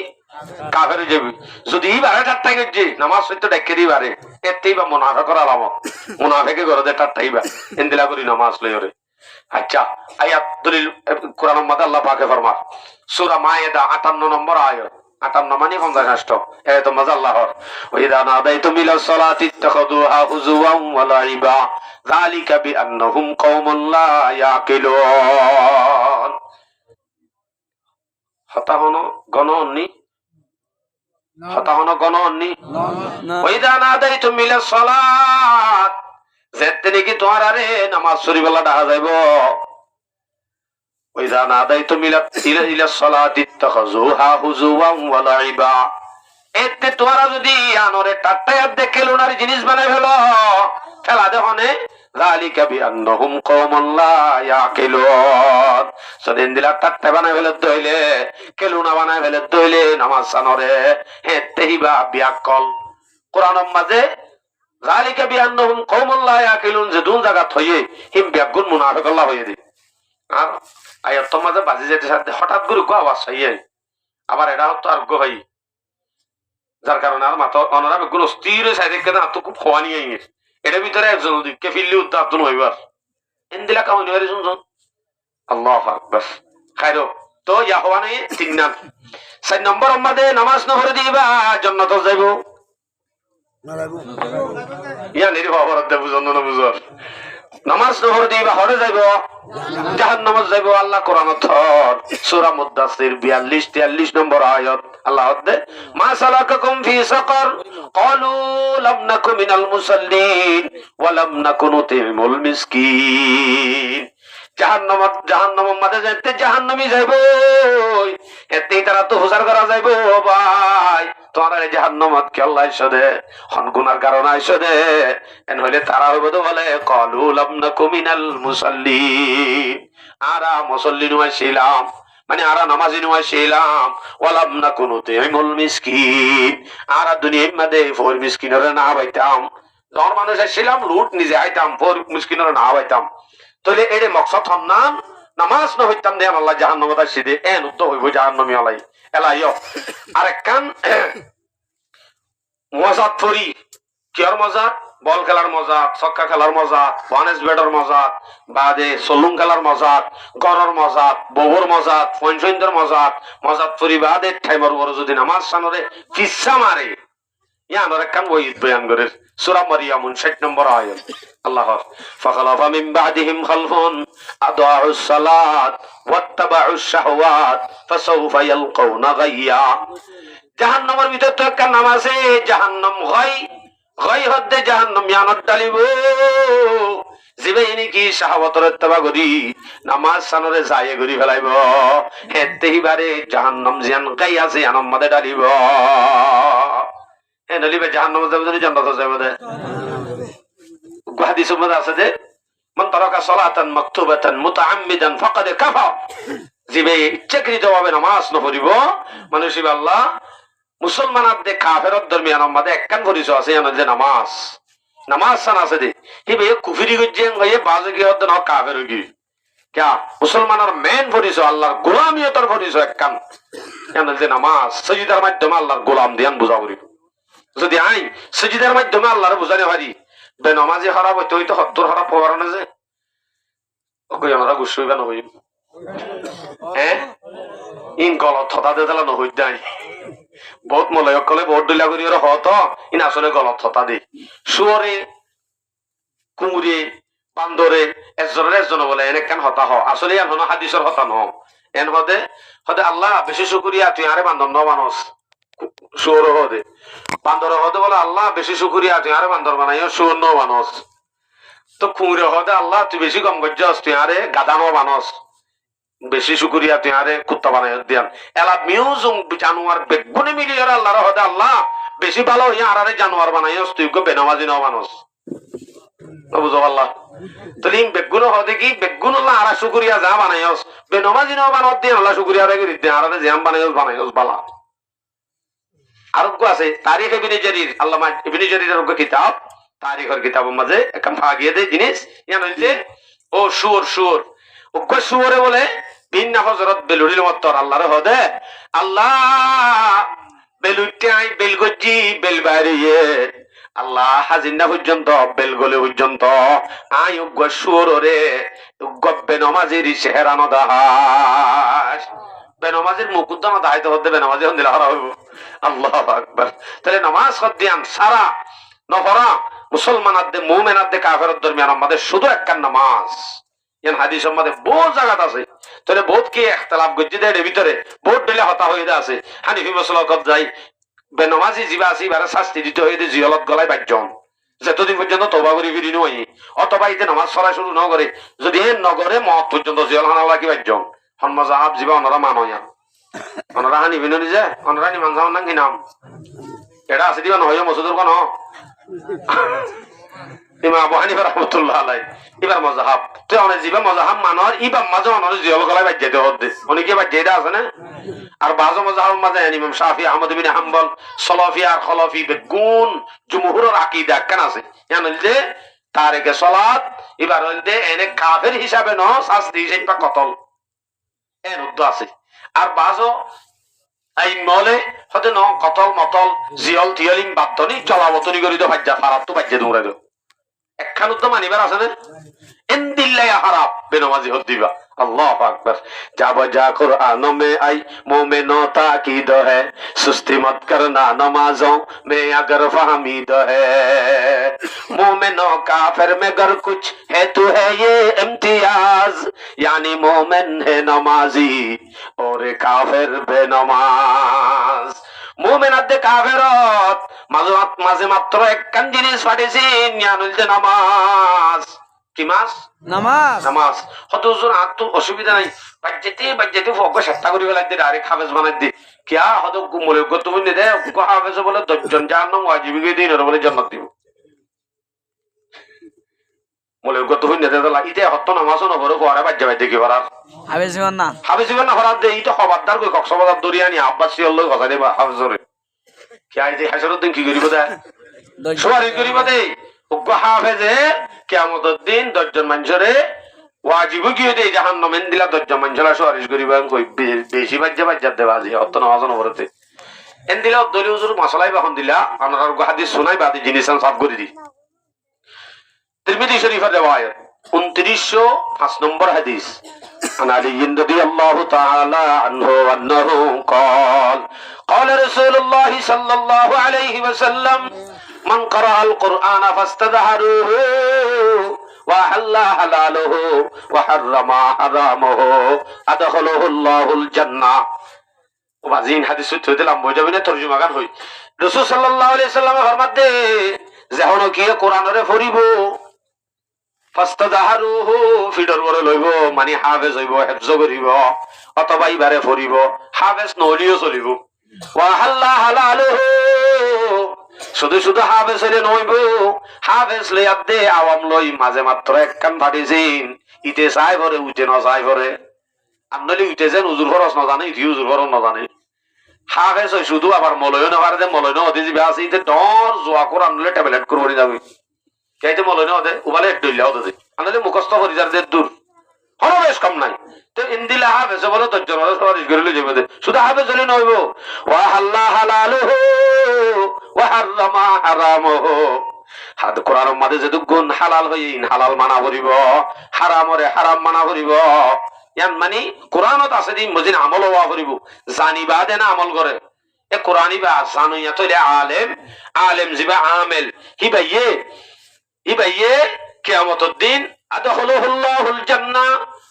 কাফের যাবি যদি বারে টাট্টাই করছি নামাজ সত্য ডেকে দি বারে এতেই বা মুনাফিকের আলামত মুনাফিকে ঘরে টাট্টাইবা এন্দিলা করি নামাজ লইরে আচ্ছা আয়াত দলিল কোরআন মধ্যে আল্লাহ পাকে ফরমান সূরা মায়েদা 58 নম্বর আয়াত 58 মানে 50 এত মজা আল্লাহর ওয়াইদা নাদাইতুম ইলা সালাতি ইত্তাখাযুহা হুজুওয়ান ওয়া লাইবা যালিকা বিআন্নাহুম কওমুন লা ইয়াকিলুন হতাহন গণনি হতাহন গণনি ওয়াইদা নাদাইতুম ইলা সালাত যেতে নাকি তোমার আরে নামাজ শরীফলা ডাকা যাইব ওইদা নাদাইতুম ইলা সালাতি ইত্তাখাযুহা হুজুওয়ান ওয়া লাইবা এতে তোমরা যদি আনরে টাট্টায়াত দেখে লোনার জিনিস বানাই ফেলো খেলা দেখনে যালিকা বিআন্নাহুম কওমুন লা ইয়াকিলুন সদিন দিলা টাট্টা বানাই ফেলে দইলে কেলুনা বানাই ফেলে দইলে নামাজ সানরে হেতেইবা বিয়াকল কোরআনের মাঝে যালিকা বিআন্নাহুম কওমুন লা ইয়াকিলুন যে দুন জায়গা থইয়ে হিম বিয়াগুন মুনাফিক আল্লাহ হইয়ে দি আর আয়াত মাঝে বাজি যেতে সাথে হঠাৎ করে গো আওয়াজ হইয়ে আবার এটা তো আর গো হই যার কারণে আর মাথা অনারা বেগুন স্থির সাইডে কেন তো খুব খোয়ানি আইনি এটার ভিতরে একজন কে ফিরলি উদ্দাপন হইবার এন্দিলা কাউনি হইরে শুনছন আল্লাহু আকবার খাইরো তো ইয়া হওয়ানি তিন নাম 4 নম্বর আমাদে নামাজ না পড়ে দিবা জান্নাত যাইবো না যাইবো ইয়া নিরি খবর দে বুঝন না বুঝর নামাজ নহর দিবা হরে যাইব জাহান্নামত যাইব আল্লাহ কোরআনত সূরা মুদ্দাসির 42-43 নম্বর আয়াত আল্লাহ দে মা সালাকাকুম ফি সাকার ক্বালু লাম নাকু মিনাল মুসাল্লিন ওয়া লাম নাকু নুতিমুল মিসকিন জাহান্নামের মাঝে যাইতে জাহান্নামী যাইব এতেই তারা তো হুজার করা যাইব ভাই তোমার জাহান্নামত কে আল্লাহ আইসো দে হন গুনার কারণ আইসো দে এন হইলে তারা হইব তো বলে ক্বালু লাম নাকু মিনাল মুসাল্লিন আরা মুসাল্লিন ছিলাম মানে আরা নামাজি ছিলাম ওয়ালাম নাকু নুতিমুল মিসকিন আরা দুনিয়ার মধ্যে ফর মিসকিনরে না হইতাম জন মানুষ ছিলাম লুট নিজে আইতাম ফর মিসকিনরে না হইতাম তাহলে এরে মকসদ হন্নান নামাজ না হইতাম দেন আল্লাহ জাহান্নামে সিদে এন উত্ত হইব জাহান্নামী আলাই এলাইও আরেক কান মজাত ফরি কিয়র মজা বল খেলার মজা ছক্কা খেলার মজা ওয়ানেস ব্যাটার মজা বাদে সলুং খেলার মজা গরর মজা ববর মজা পঞ্চইন্দর মজাত ফরি বাদে ঠাইমর বড় যদি নামাজ সানরে কিচ্ছা মারে ইয়ান আরেক কান ওই বয়ান করে সূরা মারিয়াম 59 নম্বর আয়াত আল্লাহ ফাখালাফা মিন বাদিহিম খালফুন আদাউস সালাত ওয়াত্তাবাউস শাহওয়াত ফাসাউফা ইয়ালকাউনা গাইয়া জাহান্নামের ভিতর তো একটা নাম আছে জাহান্নাম গাই হদ্দে জাহান্নাম ইয়ানত ডালিব জিবে কি শাহওয়াতের ইত্তেবা করি নামাজ সানরে যায় করি ফেলাইব হেতেই বারে জাহান্নাম জিয়ান গাই আছে আনম মাদে ডালিব এ নলিবে জাহান্নামে যাবে যদি জান্নাতে যাবে হাদিসের মধ্যে আছে যে মান তারাকা সালাতান মাকতুবাতান মুতাআম্মিদান ফাকাদ কাফা জিবে ইচ্ছাকৃতভাবে নামাজ ন পড়িব মানুষ আল্লাহ মুসলমানার দে কাফেরত দরমিয়ান আমাদের একখান পরিচয় আছে জানেন যে নামাজ সান আছে দে হিবে কুফরি গজ্জেন হয়ে বাজে কি হদ না কাফের কি क्या মুসলমানের মেন পরিচয় আল্লাহর গোলামিয়তের পরিচয় একখান জানেন যে নামাজ সজিদার মাধ্যমে আল্লাহর গোলাম দিয়ান বুঝা করিব যদি আই সজিদার মাধ্যমে আল্লাহর বুঝাতে পারি বেনামাজি খারাপ হইতে হইতে হত্তর খারাপ হবার না যে ওকে আমরা গুছ হইবা নহই হ্যাঁ ইন গলত হতা দেলা নহই দাই বহুত মলয় কলে বহুত দিলা করি ওরা হত ইন আসলে গলত হতা দে শুয়রে কুমুরে বান্দরে একজন বলে এনে কেন হতা হ আসলে এন হন হাদিসের হতা ন এন হদে হদে আল্লাহ বেশি শুকরিয়া তুই আরে বান্দর ন মানুষ শুয়র হদে বান্দর হদে বলে আল্লাহ বেশি শুকরিয়া তুই আরে বান্দর বানাইও শুয়র ন মানুষ তো কুমুরে হদে আল্লাহ তুই বেশি কম গজ্জাস তুই আরে গাদা ন মানুষ বেশি শুকরিয়া তুই আরে কুত্তা বানাই দিয়ান এলা মিউজুম জানোয়ার বেগুনে মিলিয়ে আল্লাহর হদে আল্লাহ বেশি ভালো হইয়া আরে জানোয়ার বানাইস তুই গো বেনামাজি ন মানুষ বুঝো আল্লাহ তাহলে বেগুন হদে কি বেগুন আল্লাহ আরা শুকরিয়া যা বানাইস বেনামাজি ন বানাত দিয়ে আল্লাহ শুকরিয়া রে করি দে আরে জাম বানাইস বালা আরোগ্য আছে তারিখ ইবনে জারির আল্লামা ইবনে জারিরের কিতাব তারিখের কিতাবের মাঝে একখান ভাগিয়ে দেয় জিনিস ইয়ান হইছে ও সুর উগ্র সুরে বলে ভিন্ন হজরত বেলুড়ির মত্তর আল্লাহর হদে আল্লাহ বেলুইতে আই বেলগজ্জি বেলবাড়িয়ে আল্লাহ হাজিনা পর্যন্ত বেলগলে পর্যন্ত আই উগ্র সুরে উগ্র বেনমাজির চেহারানো দাহাস বেনমাজির মুকুদ্দমা দাহাইতে হতে বেনমাজি হন দিলা হরা হইব আল্লাহু আকবার তাহলে নামাজ হদ্দিয়ান সারা নহরা মুসলমানাদের মুমিনাদের কাফেরদের দরমিয়ান আমাদের শুধু একখান নামাজ ইয়ান হাদিসের মধ্যে বহু জায়গা আছে তাহলে বহুত কি ইখতিলাফ গজ্জি দেয় ভিতরে বহুত দিলে হতা হয়ে আছে হানিফি মাসলাকত যাই বেনমাজি জিবা আসি বারে শাস্তি দিতে হয়ে দে জিয়ালত গলায় বাজ্জন যতদিন পর্যন্ত তওবা করি ফিরি নই অথবা ইতে নামাজ পড়া শুরু ন করে যদি এ নগরে মত পর্যন্ত জিয়াল হানা লাগি বাজ্জন হনমাজাহাব জিবা অনরা মানয়া অনরা হানিফি ননি যে অনরা নি মানজাও নাকি নাম এটা আছে দিবা নহয় মসুদুর কোন ইমাম আবু হানিফা রাহমাতুল্লাহ আলাইহি ইবার মাযহাব তে অনে জিবা মাযহাব মানর ইবা মাযহাব অনরে জিয়াল গলায় বাজ্জাতে হদ্দে অনেকে বাজ্জাইদা আছে না আর বাজু মাযহাবের মাঝে ইমাম শাফি আহমদ বিন হাম্বল সলাফি আর খলাফি বেগুন জমহুরের আকীদা কেন আছে জানেন যে তারিকে সালাত এবার হইতে এনে কাফের হিসাবে ন শাস্তি হিসাবে কতল এর উদ্দ আছে আর বাজু আই মলে হতে ন কতল মতল জিয়ল তিয়ালিং বাদনি চলাবতনি করি তো বাজ্জা ফারাত তো বাজ্জা দৌড়াইলো একখান উদ্দ মানিবার আছে না ইনদিল্লাহ হারাব বেনমাজি হদ দিবা अल्लाह अकबर। जा बजा कुरानों में आई मोमिनो ताकीद है, सुस्ती मत करना नमाजों में अगर फहमीद है। मोमिनो काफिर में अगर कुछ है तो है ये इम्तियाज, यानी मोमिन है नमाजी और काफिर बेनमाज। मोमिन आदे काफिरत মাঝে মাত্র একখান জিনিস পাঠিয়েছেন, নামাজ। কি মাস? নামাজ। নামাজ। হতজন আর তো অসুবিধা নাই, বাজ্যেতে ফক চেষ্টা করি ফেলাই দিয়ে ডাইরেক্ট হাফেজ বানাই দিয়ে কিয়া হত মূল্য তুমি দে হাফেজ বলে 10 জন যার নাম ওয়াজিবি দিন বলে জান্নাত দিব। মূল্য তুমি দে দলা ইতে হত নামাজ নবরে পরে বাজ্যে কি করার হাফেজ না হরার দে ইতে খবরদার কই কক্সবাজার দরিয়ানি আব্বাসি হল কথা দেবা হাফেজরে কি আইতে হাসরউদ্দিন কি করিব দে সুয়ারি করিব দে উগ্র হাফেজে কিয়ামতের দিন 10 জন মানুষরে ওয়াজিব কি দে জাহান্নামে দিলা 10 জন মানুষরা সুয়ারিশ করিব কই বেশি বাজ্যা দেবা আজি অত নামাজ নবরতে এন দিলা দলি হুজুর মাসালাই বাহন দিলা আনার হাদিস শুনাই বাদি জিনিসান সাফ করে দি। তিরমিজি শরীফের রিওয়ায়াত 2905 নম্বর হাদিস। عن علي رضي الله تعالى عنه أنه قال قال رسول الله صلى الله عليه وسلم من قرأ القرآن فاستظهروه وأحل حلاله وحرم حرامه أدخله الله الجنة। ওয়াজিন হাদিস তো দিলাম বুঝাবিনে তরজমা গান হই। রাসূল সাল্লাল্লাহু আলাইহি সাল্লাম ফরমাতে যখন কি কোরআনরে পড়িব ফাস্তাযাহারুহু ফিডর বড় লইব মানে হাফেজ হইব হেফজ করিব অথবা ইবারে পড়িব হাফেজ নলিও চলিব। ওয়া হাল্লা হালালুহু শুধু শুধু হাফেজ হইলে নইব, হাফেজ লই আদে আওয়াম লই মাঝে মাত্র একখান ফাটিছিন ইতে চাই ভরে উঠে না চাই ভরে আনলি উঠে যেন উজুর খরচ না জানে ইতি উজুর খরচ না জানে। হাফেজ হয় শুধু আবার মলয় না পারে মলয় না হতে যাবে আছে ইতে ডর জোয়া করে আনলে ট্যাবলেট করে যাবে কেইতে মলয় না হতে উবালে ডইলা হতে আনলে মুখস্থ করি যার যে দূর হলো বেশ কম নাই তো ইন্দিলা হাফেজ বলে 10 জন সওয়ারিশ করে যাবে দে শুধু হাফেজ হলে নইব। ওয়া হাল্লা হালালুহু ওয়া হাররামা হারামুহু হাদ কোরআনের মধ্যে যে গুণ হালাল হইন হালাল মানা করিব, হারামরে হারাম মানা করিব। ইয়ান মানে কোরআনত আছে দিন মজিন আমল হওয়া করিব, জানিবা দে না আমল করে এ কোরআনি বা জানুইয়া তইলে আলেম আলেম জিবা আমেল হিবাইয়ে কিয়ামতের দিন আদখুলুহুল্লাহুল জান্নাহ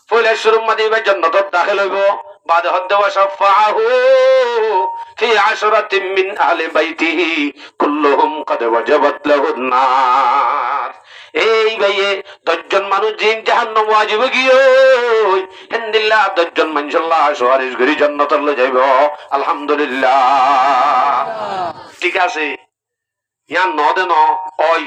ফলে শুরুর মধ্যে জান্নাতত দাখিল হইব। بعد حد وشفعه في 10 من أهل بيته كلهم قد وجبت له النار। এই ভাইয়ে 10 জন মানুষ জিন জাহান্নাম ওয়াজিব গিয়ে হিন্দিল্লাহ 10 জন মানশাল্লাহ সুয়ারিশ করি জান্নাতে লয়ে যাইব আলহামদুলিল্লাহ। ঠিক আছে ইয়ান নদে ন ওই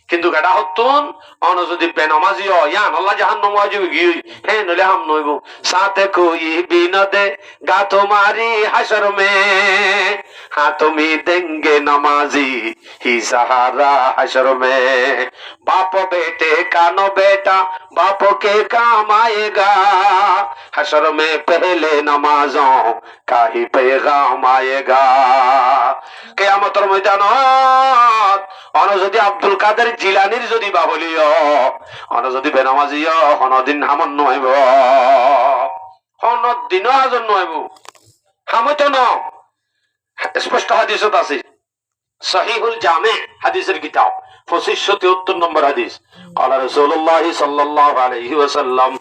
কিন্তু গাডা হতুন অন যদি বেনামাজি হয় ইয়ান আল্লাহ জাহান্নাম ওয়াজিব গিয়ে হে নলে হাম নইব। সাথে কোই বিনদে গা তোমারি হাশর মে हाँ तुम्हें देंगे नमाजी ही सहारा हशर में। बाप बेटे का नो बेटा बापों के काम आएगा, हशर में पहले नमाजों का ही पैगाम आएगा। কিয়ামতের ময়দানত অন যদি আব্দুল কাদের জিলানির যদি বাবলিও অন যদি বেনামাজিও হনদিন হামন নইব হনদিন আজন নইব হামত ন। স্পষ্ট হাদিসত আছে সহিহুল জামে হাদিসের কিতাব 2573 নম্বর হাদিস। قال رسول الله صلى الله عليه وسلم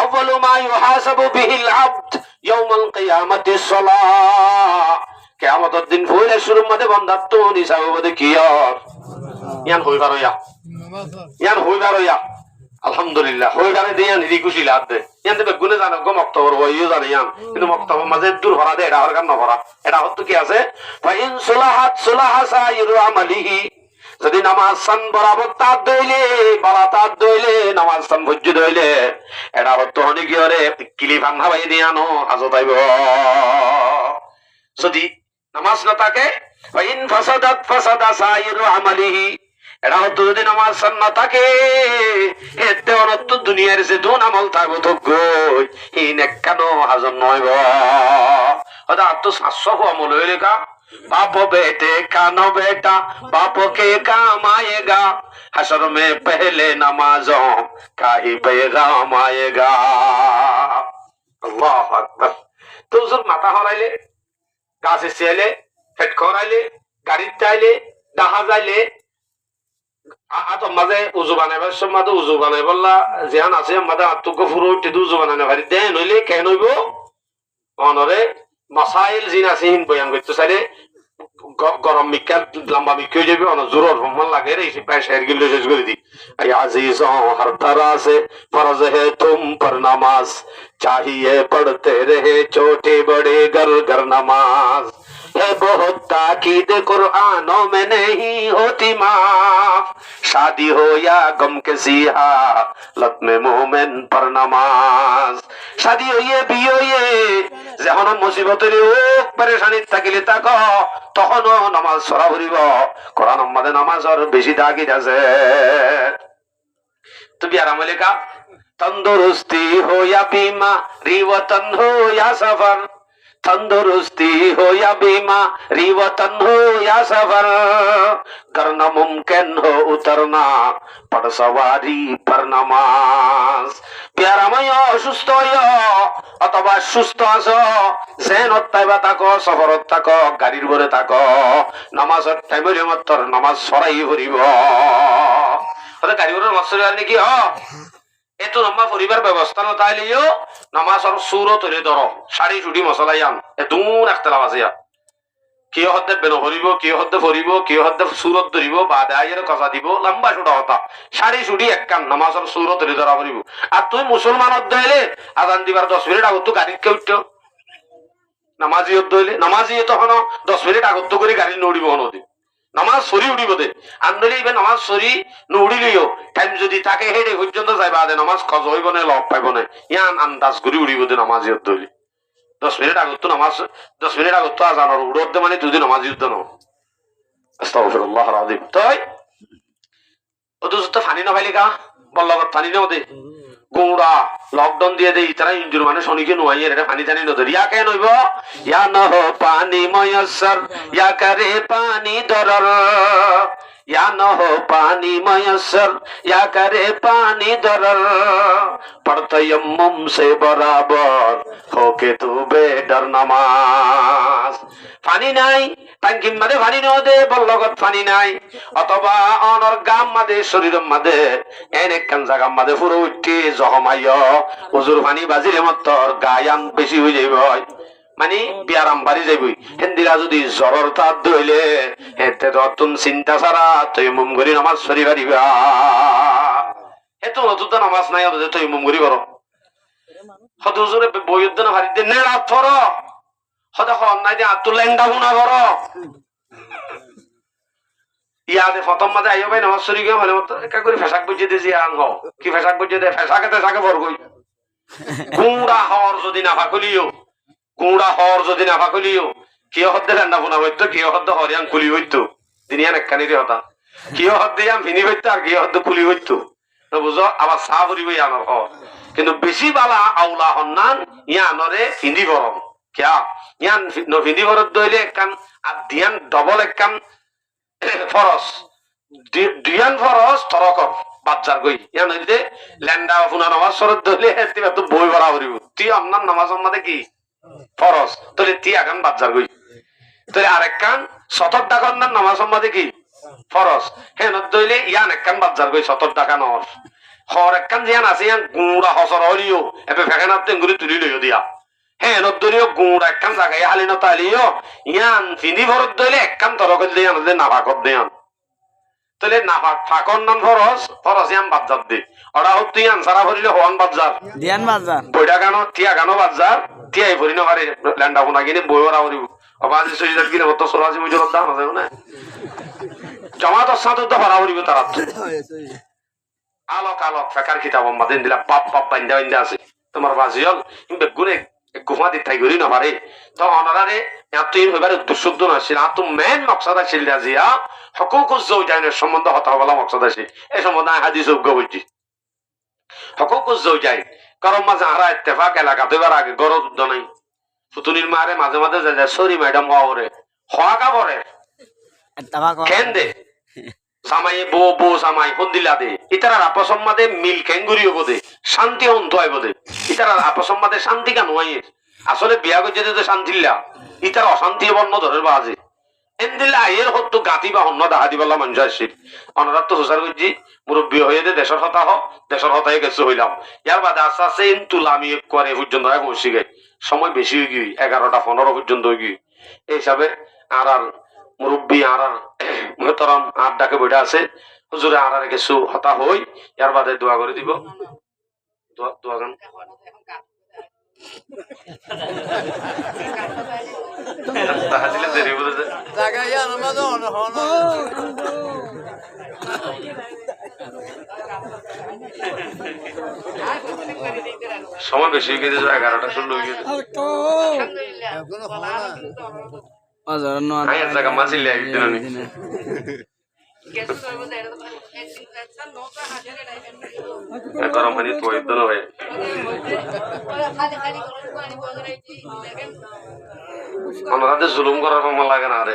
اول ما يحاسب به العبد يوم القيامه الصلاه। কিয়ামতের দিন পয়লা শুরুর মধ্যে বান্দার তো হিসাব হবে কি আর ইয়ান হই পারো আলহামদুলিল্লাহ হই গানে দিয়ে নিদি খুশি লাগবে ইয়ান দেবে গুনে জানো গো মক্তবর ওইও জানে ইয়ান কিন্তু মক্তবর মাঝে দূর ভরা দে এটা আর গান না ভরা এটা হতো কি আছে ফাইন সুলাহাত সুলাহা সাইরু আমালিহি। যদি নামাজ সান বরাবর তার দইলে বালা তার দইলে নামাজ সান ভজ্জ দইলে এটা হতো হনি কি ওরে কিলি ভাঙা ভাই দিয়ানো হাজত আইব। যদি নামাজ না থাকে ফাইন ফাসাদাত ফাসাদা সাইরু আমালিহি। এটা হতো যদি নামাজ সান না থাকে এতে অনন্ত দুনিয়ার যে দুন আমল থাকবো তো গই হিন কেন হাজম নইব। হয়তো আর তো 700 আমল হইলে কা बाप बेटे का न बेटा बाप के काम आएगा हशर में पहले नमाजों का ही पैगाम आएगा अल्लाह अकबर तो हुजूर माथा हराइले গাছে চেলে ফেট খরাইলে গাড়ির চাইলে ডাহা যাইলে মাঝে উজু বানাইবার সময় উজু বানাই বললা যেহান আছে মাঝে আত্মক ফুরো উঠে উজু বানানো পারি দেন হইলে কেন হইব অনরে মাসাইল জিন আছে হিন বয়ান করতে চাইলে গরম মিকা লম্বা মিকা হয়ে যাবে অন জোর ভ্রমণ লাগে রে প্রায় শের গিলে শেষ করে দি আজিজ हर तरह से फर्ज है तुम पर नमाज चाहिए पढ़ते रहे छोटे बड़े घर घर नमाज है बहुत ताकीद कुरानों में नहीं होती माफ शादी हो या गम किसी हालत में मोमिन पर नमाज शादी हो ये भी हो ये যখন মুসিবতের ওক পরেশানি থাকিলে তাক তখনও নামাজ পড়া হইব কোরআন মধ্যে নামাজের বেশি তাকিদ আছে तो प्यारा मलिका तंदुरुस्ती हो या बीमारी वतन हो या सफर तंदुरुस्ती हो या बीमारी वतन हो या सफर करना मुमकिन हो उतरना पड़ सवारी पर नमाज प्यारा मैं অসুস্থ অথবা সুস্থ আছো জেনত তাইবা থাকো সফরত থাকো গাড়ির ভরে থাকো নামাজের টাইমের মাত্র নামাজ পড়াই ভরিব গাড়ি ঘোড়ার মাস্টার নাকি এত লম্বা পরিবার ব্যবস্থা নতাইলেও নামাজের সুরত তৈরি ধরো শাড়ি চুটি মশলাই আন এদুন একতলা বাজে কিয় হদ্দে বেন ভরিব কিয় হদ্দে ভরিব কিয় হদ্দে সুরত ধরিব বা দায়ের কথা দিব লম্বা চুটা হতা শাড়ি চুটি একখান নামাজের সুরত তৈরি ধরা ভরিব আর তুই মুসলমানত দইলে আজান দিবার 10 মিনিট আগত তো গাড়িতে উঠতো নামাজিয়ত দইলে নামাজিয়ে তখন 10 মিনিট আগত করে গাড়ি নড়িব নদী নামাজ সরি উড়িব দে আন্দোলি ইবে নামাজ সরি নুড়িলিও টাইম যদি তাকে হেডে পর্যন্ত যাইবা দে নামাজ খজ হইব না লব পাইব না ইয়ান আন্দাজ করি উড়িব দে নামাজিয়ত দইলে 10 মিনিট আগত নামাজ 10 মিনিট আগত আজানের উড়ত দে মানে দুদিন নামাজ যুদ্ধ ন আস্তাগফিরুল্লাহ আযীম তাই ওদুস তো ফানি না ভাইলিকা বল্লগত ফানি না দে গোড়া লকডাউন দিয়ে দে ইতারা ইনজুর মানে শনিকে নোয়াই এর পানি জানি নদর ইয়া কেন হইব ইয়া ন হো পানি ময়সর ইয়া করে পানি দরর या न हो पानी मयसर या करे पानी दरर पड़तयम्मुम से बराबर होके तू बेडर नमाज पानी নাই টাঙ্কির মধ্যে পানি নদে বল্লগত পানি নাই অথবা অনর গাম মধ্যে শরীরের মধ্যে এনে কান জায়গা মধ্যে পুরো উঠে জহমাইয় হুজুর পানি বাজিলে মতর গায়ান বেশি হয়ে যাইব মানে বিয়ারাম বাড়ি যাইবই হেন্দিরা যদি জ্বরের তার দইলে হেতে তো তুম চিন্তা ছাড়া তুই মুম করি নামাজ পড়ি পারিবা এতো নতুন নামাজ নাই তুই মুম করি করো হত হুজুরে বইয়ত না ভারিতে নে রাত থর হত হন নাই যে আতুল লেন্ডা গুনা করো ইয়াদে প্রথম মাঝে আইও ভাই নামাজ পড়ি গিয়ে বলে মত একা করে ফেসাক বুঝে দিছি আঙ্গ কি ফেসাক বুঝে দে ফেসাকে সাকে ভর গই গুড়া হর যদি না ফাকলিও কুড়া হর যদি না ফাকলিও কিয় হদ্দে রান্না বোনা হইতো কিয় হদ্দে হরিয়াং কুলি হইতো দিনিয়ান একখানিরে হতা কিয় হদ্দে ইয়াম ভিনি হইতো আর কিয় হদ্দে পুলি হইতো বুঝো আবার চা ভরিব ইয়ানোর হর কিন্তু বেশি বালা আউলা হন্নান ইয়ানরে হিন্দি বরম কিয়া ইয়ান হিন্দি বরত দইলে একখান আর দিয়ান ডবল একখান ফরস দুয়ান ফরস তরকর বাচ্চার গই ইয়ান হইতে ল্যান্ডা ফুনা নামাজ সরত দইলে এতিবা তো বই ভরা ভরিব তুই অন্যান্য নামাজ মধ্যে কি ফরজ তোলে তিয়া গান বাজার গই তোলে আরেক কান সতর টাকার নামাজ সম্মাদে কি ফরজ হ্যাঁ দইলে ইয়ান এক কান বাজার গই 70 টাকা নর হর এক কান জিয়ান আছে ইয়ান গুড়া হসর হলিও এবে ফেকানাত তেঙ্গুরি তুলি লইও দিয়া হ্যাঁ নদরিও গুড়া এক কান জায়গায় হালি না তালিও ইয়ান ফিনি ভরত দইলে এক কান তরক দিয়ান দে নাফাকত দিয়ান তোলে নাফাক ফাকন নাম ফরজ ফরজ ইয়ান বাজার দে ওরা হত ইয়ান সারা ভরিলে হওয়ান বাজার দিয়ান বাজার বইটা গানো তিয়া গানো বাজার তিয়াই ভরি না পারে ল্যান্ডা কোনা কিনে বই ওরা ভরিব আবাজি সরিদার কিনে মত 84 মিটার দাম আছে না জামাত সাথে তো ভরা ভরিব তারা আলোক আলোক ফেকার কিতাব আমাদের দিলা পাপ পাপ বান্দা বান্দা আছে তোমার বাজিল ইমবে গুনে গুফা দি তাই গরি না পারে তো অনারে এতই হইবার উদ্দেশ্য না ছিল আত মেন মকসদ ছিল জিয়া হুকুকুজ জাওজাইনের সম্বন্ধ হতা বলা মকসদ আছে এই সম্বন্ধে হাদিস গবজি হুকুকুজ জাওজাইন কারণ মাঝে হারা ইত্তেফাক এলাকা দেবার আগে গরজ নাই ফুতুনির মারে মাঝে মাঝে যায় সরি ম্যাডাম ওরে হওয়া পরে তাবা কো কেন দে সামাই বো সামাই হন্দিলা দে ইতারা আপসম্মাদে মিল কেঙ্গুরি হবো শান্তি অন্ত আইব দে ইতারা আপসম্মাদে শান্তি কেন হয় আসলে বিয়া করছে তো শান্তিল্লা ইতারা অশান্তি বর্ণ ধরে বাজে এন্দিল্লা এর হতো গাতি বা অন্য দাহা দিবাল্লা মানুষ আসছে অনরাত তো হুসার করছি মুরব্বী হয়ে দে দেশের হতা দেশের হতায় গেছে হইলাম ইয়ার বাদে আস্তে আস্তে তুলামি করে পর্যন্ত পৌঁছি গে সময় বেশি হয়ে গিয়ে 11টা 15 পর্যন্ত হয়ে গিয়ে এই হিসাবে আর মুরব্বী আর মোহতরম আর ডাকে বইটা আছে হুজুরে আর কিছু হতা হই ইয়ার বাদে দোয়া করে দিব দোয়া গান দিলে দেরি বলে সময় বেশি হয়ে গেছে 11টা 16 হয়ে গেছে আজার নো আয়ের জায়গা মাছিলে একদিন গরম পানি তো একদম হয় আমাদের জুলুম করার আমার লাগে না রে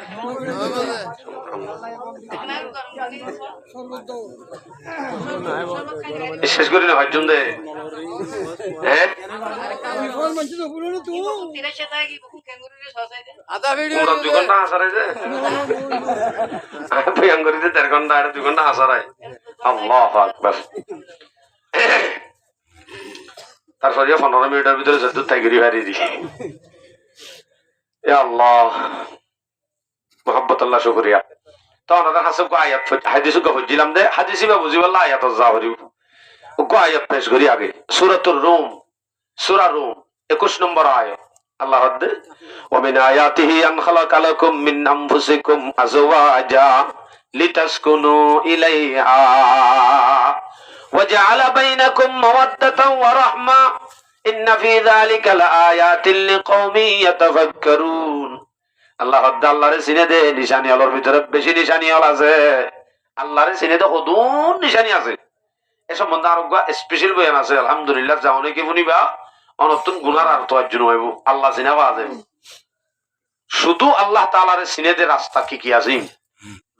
শেষ করি না ভাইজন দে হ্যাঁ পুরা 2 ঘন্টা আসারাই যে ভয়ান করি যে 1.5 ঘন্টা আর 2 ঘন্টা আসারাই আল্লাহু আকবার তারপরে 15 মিনিটের ভিতরে যত তাইগিরি হারি দি ইয়া আল্লাহ মোহাম্মত আল্লাহ শুকরিয়া তো আমরা হাসব কো আয়াত হাদিস কো বুঝিলাম দে হাদিসি বা বুঝিবাল্লাহ আয়াত জাহরি কো আয়াত পেশ করি আগে সূরাতুর রুম সূরা রুম 21 নম্বর আয়াত আল্লাহ হদ্দে ওয়া মিন আয়াতিহি আন খালাকা লাকুম মিন আনফুসিকুম আজওয়াজা লিতাসকুনু ইলাইহা ওয়া জাআলা বাইনাকুম মাওয়াদ্দাতান ওয়া রাহমা ইন্না ফি যালিকা লাআয়াতিন লিকওমিন ইয়াতাফাক্কারুন আল্লাহ হদ্দে আল্লাহরে চিনে দে নিশানি আলোর ভিতরে বেশি নিশানি আল আছে আল্লাহরে চিনে দে কদুন নিশানি আছে এ সম্বন্ধে আরো স্পেশাল বয়ান আছে আলহামদুলিল্লাহ যা অনেকে শুনিবা অনতুন গুনার আর তো একজন হইব আল্লাহ চিনা পাওয়া যাবে শুধু আল্লাহ তাআলার সিনেদের রাস্তা কি কি আছে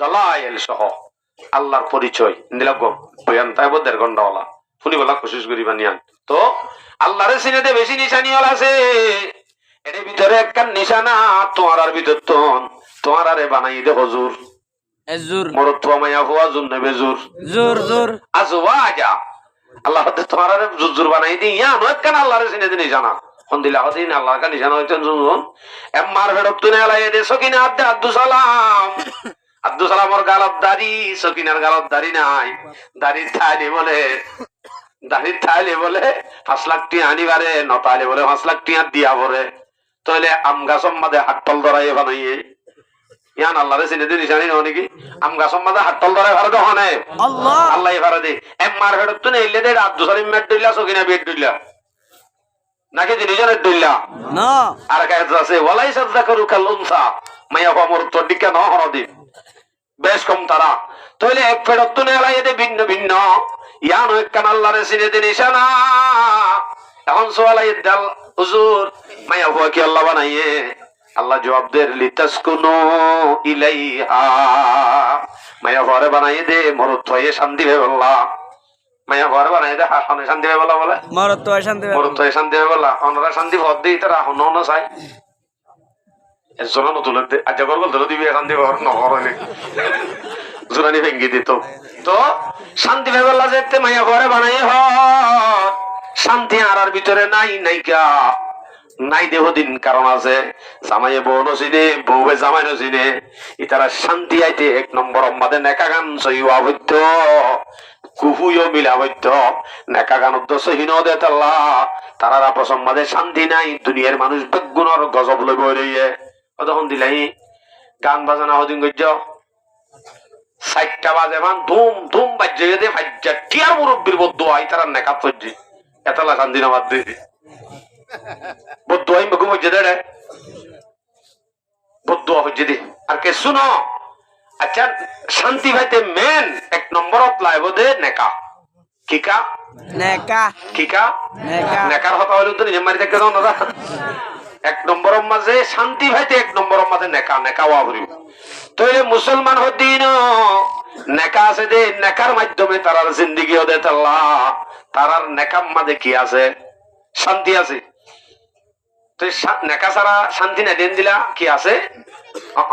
দলাইল সহ আল্লাহর পরিচয় নিলাম বয়ান তাই 1.5 ঘন্টা ওলা শুনি বলা কোশিশ করিবা নিয়ান তো আল্লাহর সিনেদে বেশি নিশানি ওলা আছে এর ভিতরে একটা নিশানা তোমার আর ভিতর তোমার আরে বানাই দে হুজুর এজুর মরত মায়া হুয়া জুন নেবে জুর জোর জোর আজওয়াজা আল্লাহ তোমার আরে জুজুর বানাই দি ইয়া নয় কেন আল্লাহর সিনেদে নিশানা হন্দিলা হদিন আল্লাহর কা নিশানা হইতেন জুন এমআর ভেড়ক তুনে আলাই দে সকিনা আব্দুল সালাম আব্দুল সালামর গালত দাড়ি সকিনার গালত দাড়ি নাই দাড়ি থাইলে বলে 5 লাখ টি আনিবারে নতালে বলে 5 লাখ টি দিয়া পরে তাহলে আম গাছম মাঝে হাটতল ধরাই বানাইয়ে ইয়ান আল্লাহরে চিনে দি নিশানি নয় নাকি আম গাছম মাঝে হাটতল ধরাই ভারে দহনে আল্লাহ আল্লাহ ভারে দে এমআর ভেড়ক তুনে এলে দে আব্দুল সালাম মেট দিলা সকিনা বেট দিলা নাকি জিনিসের দিলা না আর কাজ আছে ওয়ালাই সাজদাকারু কালুনসা মায়া আমর তো ডিকা ন হরদি বেশ কম তারা তাহলে এক ফেরত তো নেলাই এতে ভিন্ন ভিন্ন ইয়ান একখান আল্লাহরে চিনে দি নিশানা এখন সোয়ালাই দাল হুজুর মায়া হুয়া কি আল্লাহ বানাইয়ে আল্লাহ জবাব দে লিতাসকুনু ইলাইহা মায়া ঘরে বানাইয়ে দে মরত হয়ে শান্তি হবে আল্লাহ মায়া ঘরে বানাইয়ে দে হাসনে শান্তি হবে বলা বলে মরত শান্তি মরত হয়ে শান্তি হবে বলা অনরা শান্তি ভর দেই তারা হন চাই এজন্য তুলে দে আজ গর্ব ধরে দিবি এখান দিয়ে ঘর নহর হইলে জোরানি ভেঙ্গি দিত তো শান্তি ভেবে বললা যেতে মাইয়া ঘরে বানাই হ শান্তি আর ভিতরে নাই দেহ দিন কারণ আছে জামাইয়ে বউ নচিনে বউয়ে জামাই নচিনে ইতারা শান্তি আইতে 1 নম্বর আমাদের নেকা গান সহিওয়া হইত কুহুইও মিলা হইত নেকা গান সহিন দে আল্লাহ তারার আপস আমাদের শান্তি নাই দুনিয়ার মানুষ বেগুনের গজব লই বই রইয়ে তখন দিলাই গান বাজানা হদিন গজ্জ 4টা বাজে মান ধুম ধুম বাজে দে হাজ্জা টিয়ার মুরব্বির বদুয়া ইতারা নেকা ফজি এতলা শান্তি না বাদ দে বদুয়া ইমগু মজে দে বদুয়া হজ্জে দি আর কে শুনো আচ্ছা শান্তি ভাইতে মেন 1 নম্বরত লাইব দে নেকা কিকা নেকা কিকা নেকা নেকার কথা হইলো তো নিজে মারি দেখতে দাও না এক নম্বরের মাঝে শান্তি ভাইতে, এক নম্বরের মাঝে নেকা নেকা ওয়া করিব। তইলে মুসলমান হদিন নেকা আছে দে, নেকার মাধ্যমে তারার জিন্দেগি হদে আল্লাহ, তারার নেকার মাঝে কি আছে? শান্তি আছে। তো নেকা ছাড়া শান্তি না দেন দিলা কি আছে?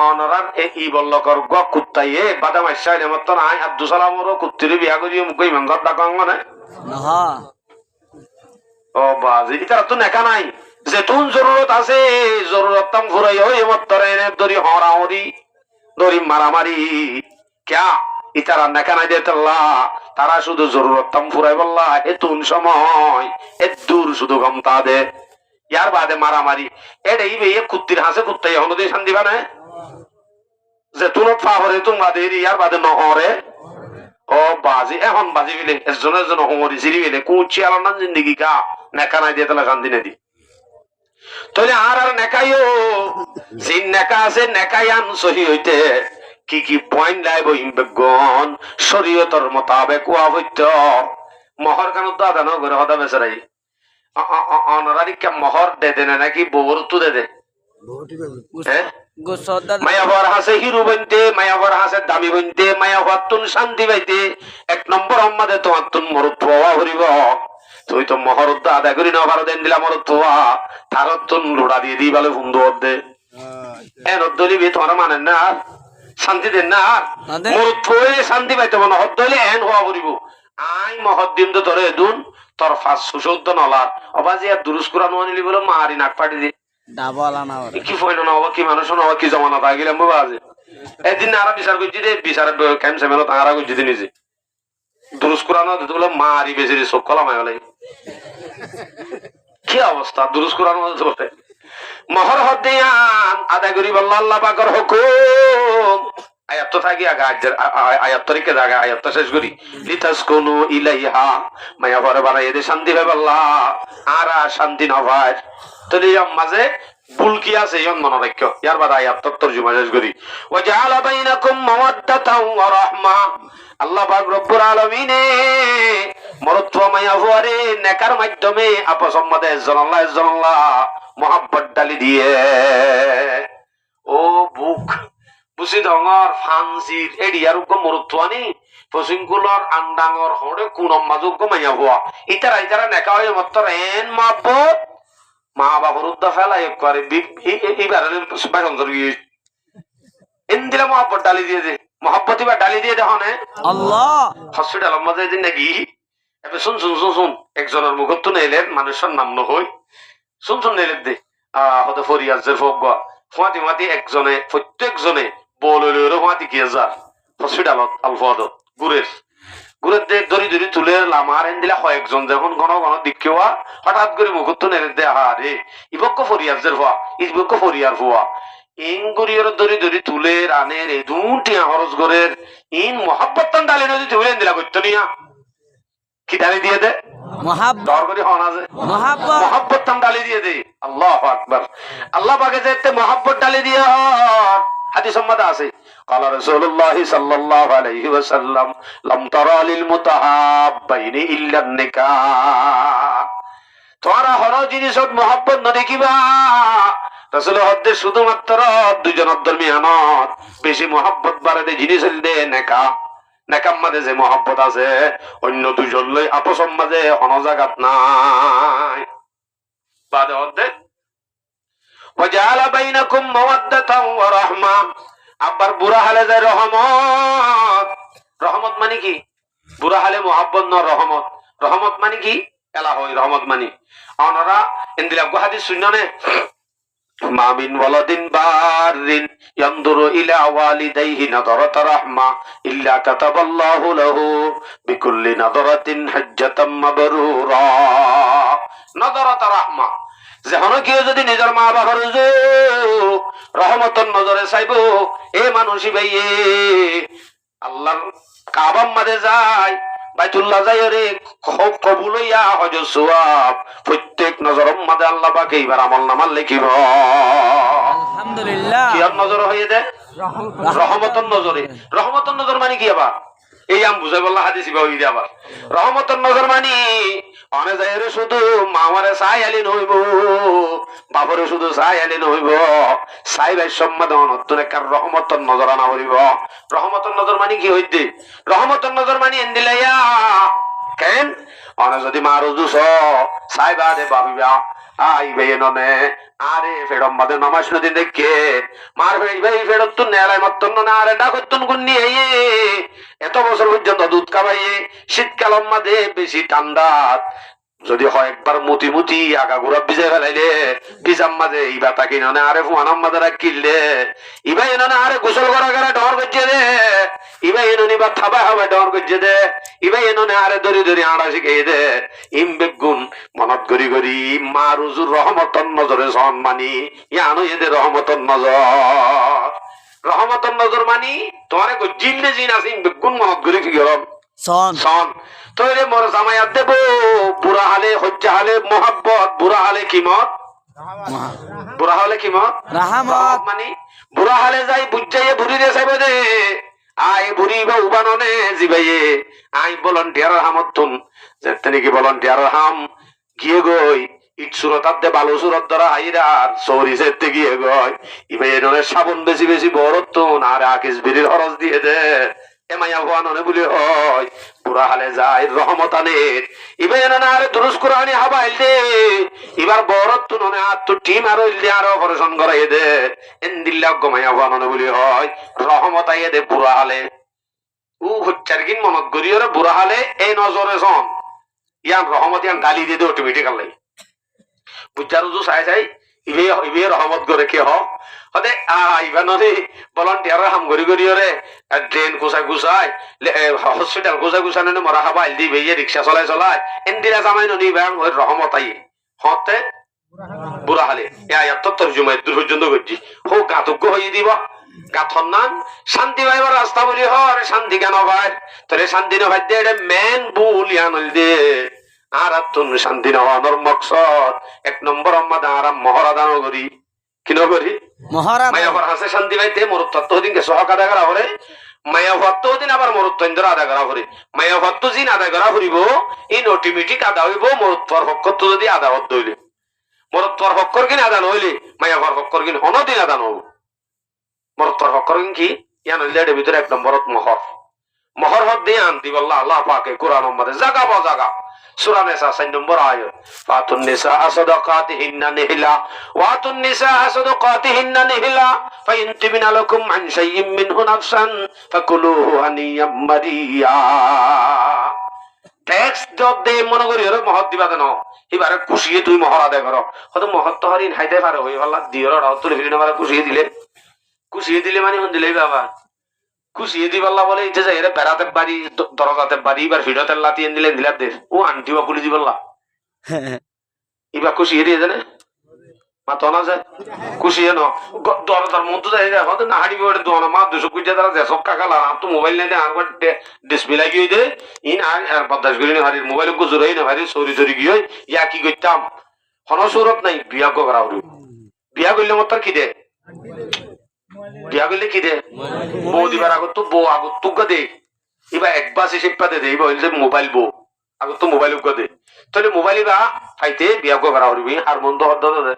অনরার ই বলল কর গ কুত্তাইয়ে বাদাম আইসা নেমত নাই আব্দুল সালামরও কুত্তির বিয়া করিয়ে মুখ ইমান ঘর ডাকা মানে না ও বাজি ইতার তো নেকা নাই। যেতুন জরুরত আছে জরুরত তাম ঘুরাই হই এমত তরে এনে দরি হরাহরি দরি মারামারি ক্যা ইতারা নেকা নাই দেত আল্লাহ, তারা শুধু জরুরত তাম ফুরাই বললা এতুন সময় এ দূর শুধু গমতা দে ইয়ার বাদে মারামারি এটাই বে কুত্তির হাসে কুত্তাই হলো দিয়ে শান্তি বানে যে তুনত ফাহরে তুম বাদে ইয়ার বাদে নহরে ও বাজি এখন বাজি বিলে একজনের জন্য হমরি সিরি বিলে কুচি আলাদা জিন্দগি কা নেকা নাই দিয়ে তাহলে শান্তি নেই। তাহলে আর নেকাইও যে নেকা আছে নেকায়ান সহি হইতে কি কি পয়েন্ট লাইব ইমবেগন শরীয়তর মোতাবেক ওয়া হইত মহর কান দাদা ন করে হদা বেচারাই অনারারি কে মহর দে দেনে নাকি বউর তু দে দে মায়াবর হাসে হিরু বইতে মায়াবর হাসে দামি বইতে মায়াবর তুন শান্তি পাইতে এক নম্বর আমাদের তোমার তুন মরুত পাওয়া হরিব। তুই তো মহর আদায় করি না ভারত দেন দিলা মরুত পাওয়া তার তুন লোড়া দিয়ে দিই বলে বন্ধু দে এন দলিবি তোমার মানেন না আর শান্তি দেন না আর মরুত পয়ে শান্তি পাইতে মনে হত দলে এন হওয়া করিব আই মহৎ দিন তো ধরে দুন তোর ফাঁস সুশোধ নলার অবাজি আর দুরুস কোরআন আনিলি বলে মারি নাক পাটি দি কি ফইল না হবা কি মানুষ না হবা কি জমানা থাকিলাম বাজে একদিন আরা বিচার করছি রে বিচারের ক্যাম্প সেমেলো তাহারা করছি নিজে দুরুস কোরআন বলে মারি বেশি চোখ কলাম হয়ে কি অবস্থা দুরুস কোরআন বলে মহর হদ্দিয়ান আদায় করি বলল আল্লাহ পাকের হুকুম আয়াত থাকি আগে আয়াত তরিকে জায়গা আয়াত শেষ করি লিতাসকুনু ইলাইহা মায়া ঘরে বানাই এদের শান্তি ভাই আল্লাহ আর শান্তি না ভাই তাহলে মাঝে ভুল কি আছে ইয়ন মনে রাখো ইয়ার বাদ আয়াত তর্জমা শেষ করি ওয়া জাআলা বাইনাকুম মাওয়াদ্দাতাও ওয়া রাহমা আল্লাহ পাক রব্বুল আলামিন মরত্ব মায়া ঘরে নেকার মাধ্যমে আপস মধ্যে জানাল্লাহ মোহাব্বত ডালি দিয়ে ও বুক বুঝি ডঙর ফান্সির এডিয়ার মরুত্বানি পশিংকুলর আন্ডাঙর হরে কুনম মাজুক মাইয়া হওয়া ইতারা ইতারা নেকা হয়ে মত্তর এন মাহবত মা বাবার উদ্দা ফেলাই করে এইবার বাসন্তর গিয়ে এন দিলে মোহাব্বত ডালি দিয়ে দে মোহাব্বত এবার ডালি দিয়ে দে হনে আল্লাহ হসপিটাল মধ্যে দিন নাকি এবার শুন একজনের মুখত নেইলেন মানুষের নাম নহই শুন নেইলেন দে হতে ফরিয়াজের ফোক ফুয়াতি মাতি একজনে প্রত্যেকজনে বললেরও ফুয়াতি গিয়ে যা হসপিটালত আলফাদত গুড়ের দে দড়ি দড়ি তুলে লামার এন দিলা কয়েকজন যখন ঘন ঘন দিকেওয়া হঠাৎ করে মুখত নেড়ে দে আরে ইবক্ক ফরিয়াজের ফুয়া ইবক্ক ফরিয়ার ফুয়া ইন গুড়িয়র দড়ি দড়ি তুলে রানের এ দুটিয়া হরজ গরের ইন মহাব্বতান ডালি নদী তুলে দিলা করতো নিয়া কি ডালি দিয়ে দে মহাব্বতান ডালি দিয়ে দে আল্লাহু আকবার আল্লাহ পাকে যেতে মহাব্বত ডালি দিয়ে হাদিস সম্মত আছে قال رسول الله صلى الله عليه وسلم لم ترى للمتحابين الا النكاح তোরা হর জিনিসত মহব্বত ন দেখিবা রাসূল হদ্দে শুধুমাত্র দুইজনের দরমিয়ানত বেশি মহব্বত বাড়ে দে জিনিস দে নেকা নেকার মাঝে যে মহব্বত আছে অন্য দুজন লই আপস মাঝে অন জাগাত নাই বাদে হদ্দে وجعل بينكم مودة ورحمة আবার বুড়া হালে যায় রহমত মানে কি বুড়া হালে মোহাব্বত ন রহমত মানে কি এলা হয় রহমত মানে অনরা ইন্দিলা হাদিস শুননে মা মিন ওয়ালাদিন বারিন ইয়ানদুরু ইলা ওয়ালিদাইহি নাযারাত রাহমা ইল্লা কাতাবাল্লাহু লাহু বিকুল্লি নাযারাতিন হাজ্জাতাম মাবরুরা নাযারাত রাহমা যেন কেউ যদি নিজের মা বাবার রহমতর নজরে চাইব এ মানুষই ভাইয়ে আল্লাহর কাবার মাঝে যায় বাইতুল্লাহ যাই রে খুব কবুল হইয়া হজ সওয়াব প্রত্যেক নজরের মাঝে আল্লাহ পাক এইবার আমলনামা লিখিব আলহামদুলিল্লাহ কি নজর হয়ে দে রহমতর নজর মানে কি আবার এই আম বুঝাই বললা হাদিস হই দে আবার রহমতর নজর মানে অনে যাই রে শুধু মামারে চাই আলি নইব বাপরে শুধু চাই আলি নইব চাই ভাই সম্মাদন নতুন একটা রহমতর নজর আনা করিব রহমতর নজর মানে কি হইতে রহমতর নজর মানে এন্দিলাইয়া কেন অনে যদি মারো দুস চাই বাদে ভাবিবা আইবে ননে আরে ফেরম বাদে নামাজ নদী দেখে মার ভাই ফেরত তুন নেলাই মতন না আরে ডাকতুন গুন্নি এত বছর পর্যন্ত দুধ খাবাইয়ে শীতকাল মাঝে বেশি ঠান্ডা যদি হয় একবার মুতি মুতি আগা ঘুরা ভিজে ফেলাইলে ভিজাম মাঝে ইবা তাকি ননে আরে ফুয়ানাম মাঝে কিনলে ইবা এনে আরে গোসল করা করা ডর করছে দে ইবা এনে বা থাবা হবে ডর করছে দে ইবা এনে আরে দরি দরি আড়া শিখাই দে ইম বেগুন মনত গরি গরি মা রুজুর রহমতন নজরে সন মানি ইয়ানো এদের রহমতন নজর রহমতন নজর মানি তোমার জিন্দে জিন আছে ইম বেগুন মনত গরি কি গরম সন সন তৈরে মোর জামাইয়াত দেব বুড়া হালে হজ্জা হালে মোহাব্বত বুড়া হালে কিমত বুড়া হলে কিমত রাহমত মানে বুড়া হালে যাই বুঝাইয়ে বুড়ি রে চাইবে দে আই বুড়ি বা উবাননে জিবাইয়ে আই ভলান্টিয়ার হামতুন যেতে নাকি ভলান্টিয়ার হাম গিয়ে গই ইট সুরতার দে বালু সুরত ধরা হাইরার সৌরি সেতে গিয়ে গই ইবে এনে সাবন বেশি বেশি বরতুন আর আকিস বিড়ির হরস দিয়ে দে এমাইয়া ভয়াননে বলি হয় বুড়া হালে যায় রহমত আনের ইবে এনে আরে দুরুস কুরআনি হাবাইল দে এবার বরত তুননে আর তো টিম আর ইল্লি আর অপারেশন করাই দে এন্দিল্লা গমাইয়া ভয়াননে বলি হয় রহমত আইয়ে দে বুড়া হালে ও হচ্চার কিন মনত গরিয়রে বুড়া হালে এই নজরে সন ইয়ান রহমত ইয়ান ডালি দিয়ে দে অটোমেটিক্যালি বুঝার উজু চাই চাই ইবে ইবে রহমত করে কে হ হদে ইবা নদী ভলান্টিয়ার হাম গরি গরিয়রে ট্রেন গুছাই গুছাই হসপিটাল গুছাই গুছাই নে মরা খাবা দি বেয়ে রিক্সা চলাই চলাই এন্দিরা জামাই নদী ব্যাং হই রহমত আই হতে বুড়া হালে এত তর্জুমা দূর পর্যন্ত করছি হো গাতজ্ঞ হয়ে দিব গাথর নাম শান্তি পাইবার রাস্তা বলি হরে শান্তি কেন ভাই তোরে শান্তি ন ভাই দে এটা মেন ভুল ইয়ান দে আর তুন শান্তি নহর মকসদ এক নম্বর আম্মাদ আরাম মহরাদান করি কি নগরি মহারাজ মায়াবার হাসে শান্তি পাইতে মরুত্ব দিনকে সহক আদায় করা হরে মায়া ভত্ত দিন আবার মরুত্ব ইন্দ্র আদায় করা হরে মায়া ভত্ত জিন আদায় করা হরিব ইন অটোমেটিক আদা হইব মরুত্বর পক্ষ যদি আদা হত হইলে মরুত্বর পক্ষর কিনে আদান হইলে মায়াবার পক্ষর কিনে অনদিন আদান হব মরুত্বর পক্ষর কিন কি ইয়ান হইলে এর ভিতরে এক নম্বরত মহর মহর হদ দিয়ে আন দিবল্লাহ আল্লাহ পাকে কোরআন মধ্যে জাগা বা জাগা সূরা নিসা 4 নম্বর আয়াত ফাতুন নিসা সাদাকাতিহিন্না নিহলা ওয়াতুন নিসা সাদাকাতিহিন্না নিহলা ফাইন তিবিনা লাকুম আন শাইইম মিনহু নাফসান ফাকুলুহু হানিয়াম মারিয়া ট্যাক্স দে মনে করি ওরে মহৎ দিবা দেন এবারে খুশিয়ে তুই মহর আদায় কর হয়তো মহৎ তো হরিণ হাইতে পারে হই আল্লাহ দিওর রাও তুলে ফিরে না খুশিয়ে দিলে মানে হন দিলেই বাবা খুশিয়ে দি পাল্লা বলে ইচ্ছে যায় এরা বেড়াতে বাড়ি দরজাতে বাড়ি এবার ভিড়তে লাতিয়ে দিলে দিলার দে ও আন্টি বা খুলে দি পাল্লা এবার খুশিয়ে দিয়ে জানে মা তো না যায় খুশিয়ে ন দরজার মধ্যে যাই যায় হয়তো না হাড়ি বেড়ে দোয়ানা মা দুশো কুড়ি দ্বারা যে সব কাকালা আর তো মোবাইল নেই আর ডিসপ্লে লাগিয়ে দে ইন আর বদাস গলি না হারির মোবাইল গুজরাই না হারির সরি সরি গিয়ে ইয়া কি করতাম হনসুরত নাই বিয়া করা হরি বিয়া করলে মত কি দে বিয়া করলে কি দে বউ দিবার আগত তো বউ আগত তুকা দে এবার একবার সে শিক্ষা দে এবার হইলে মোবাইল বউ আগত তো মোবাইল উকা দে তাহলে মোবাইল বা ফাইতে বিয়া করা হরিবি আর মন তো হদ্দ দে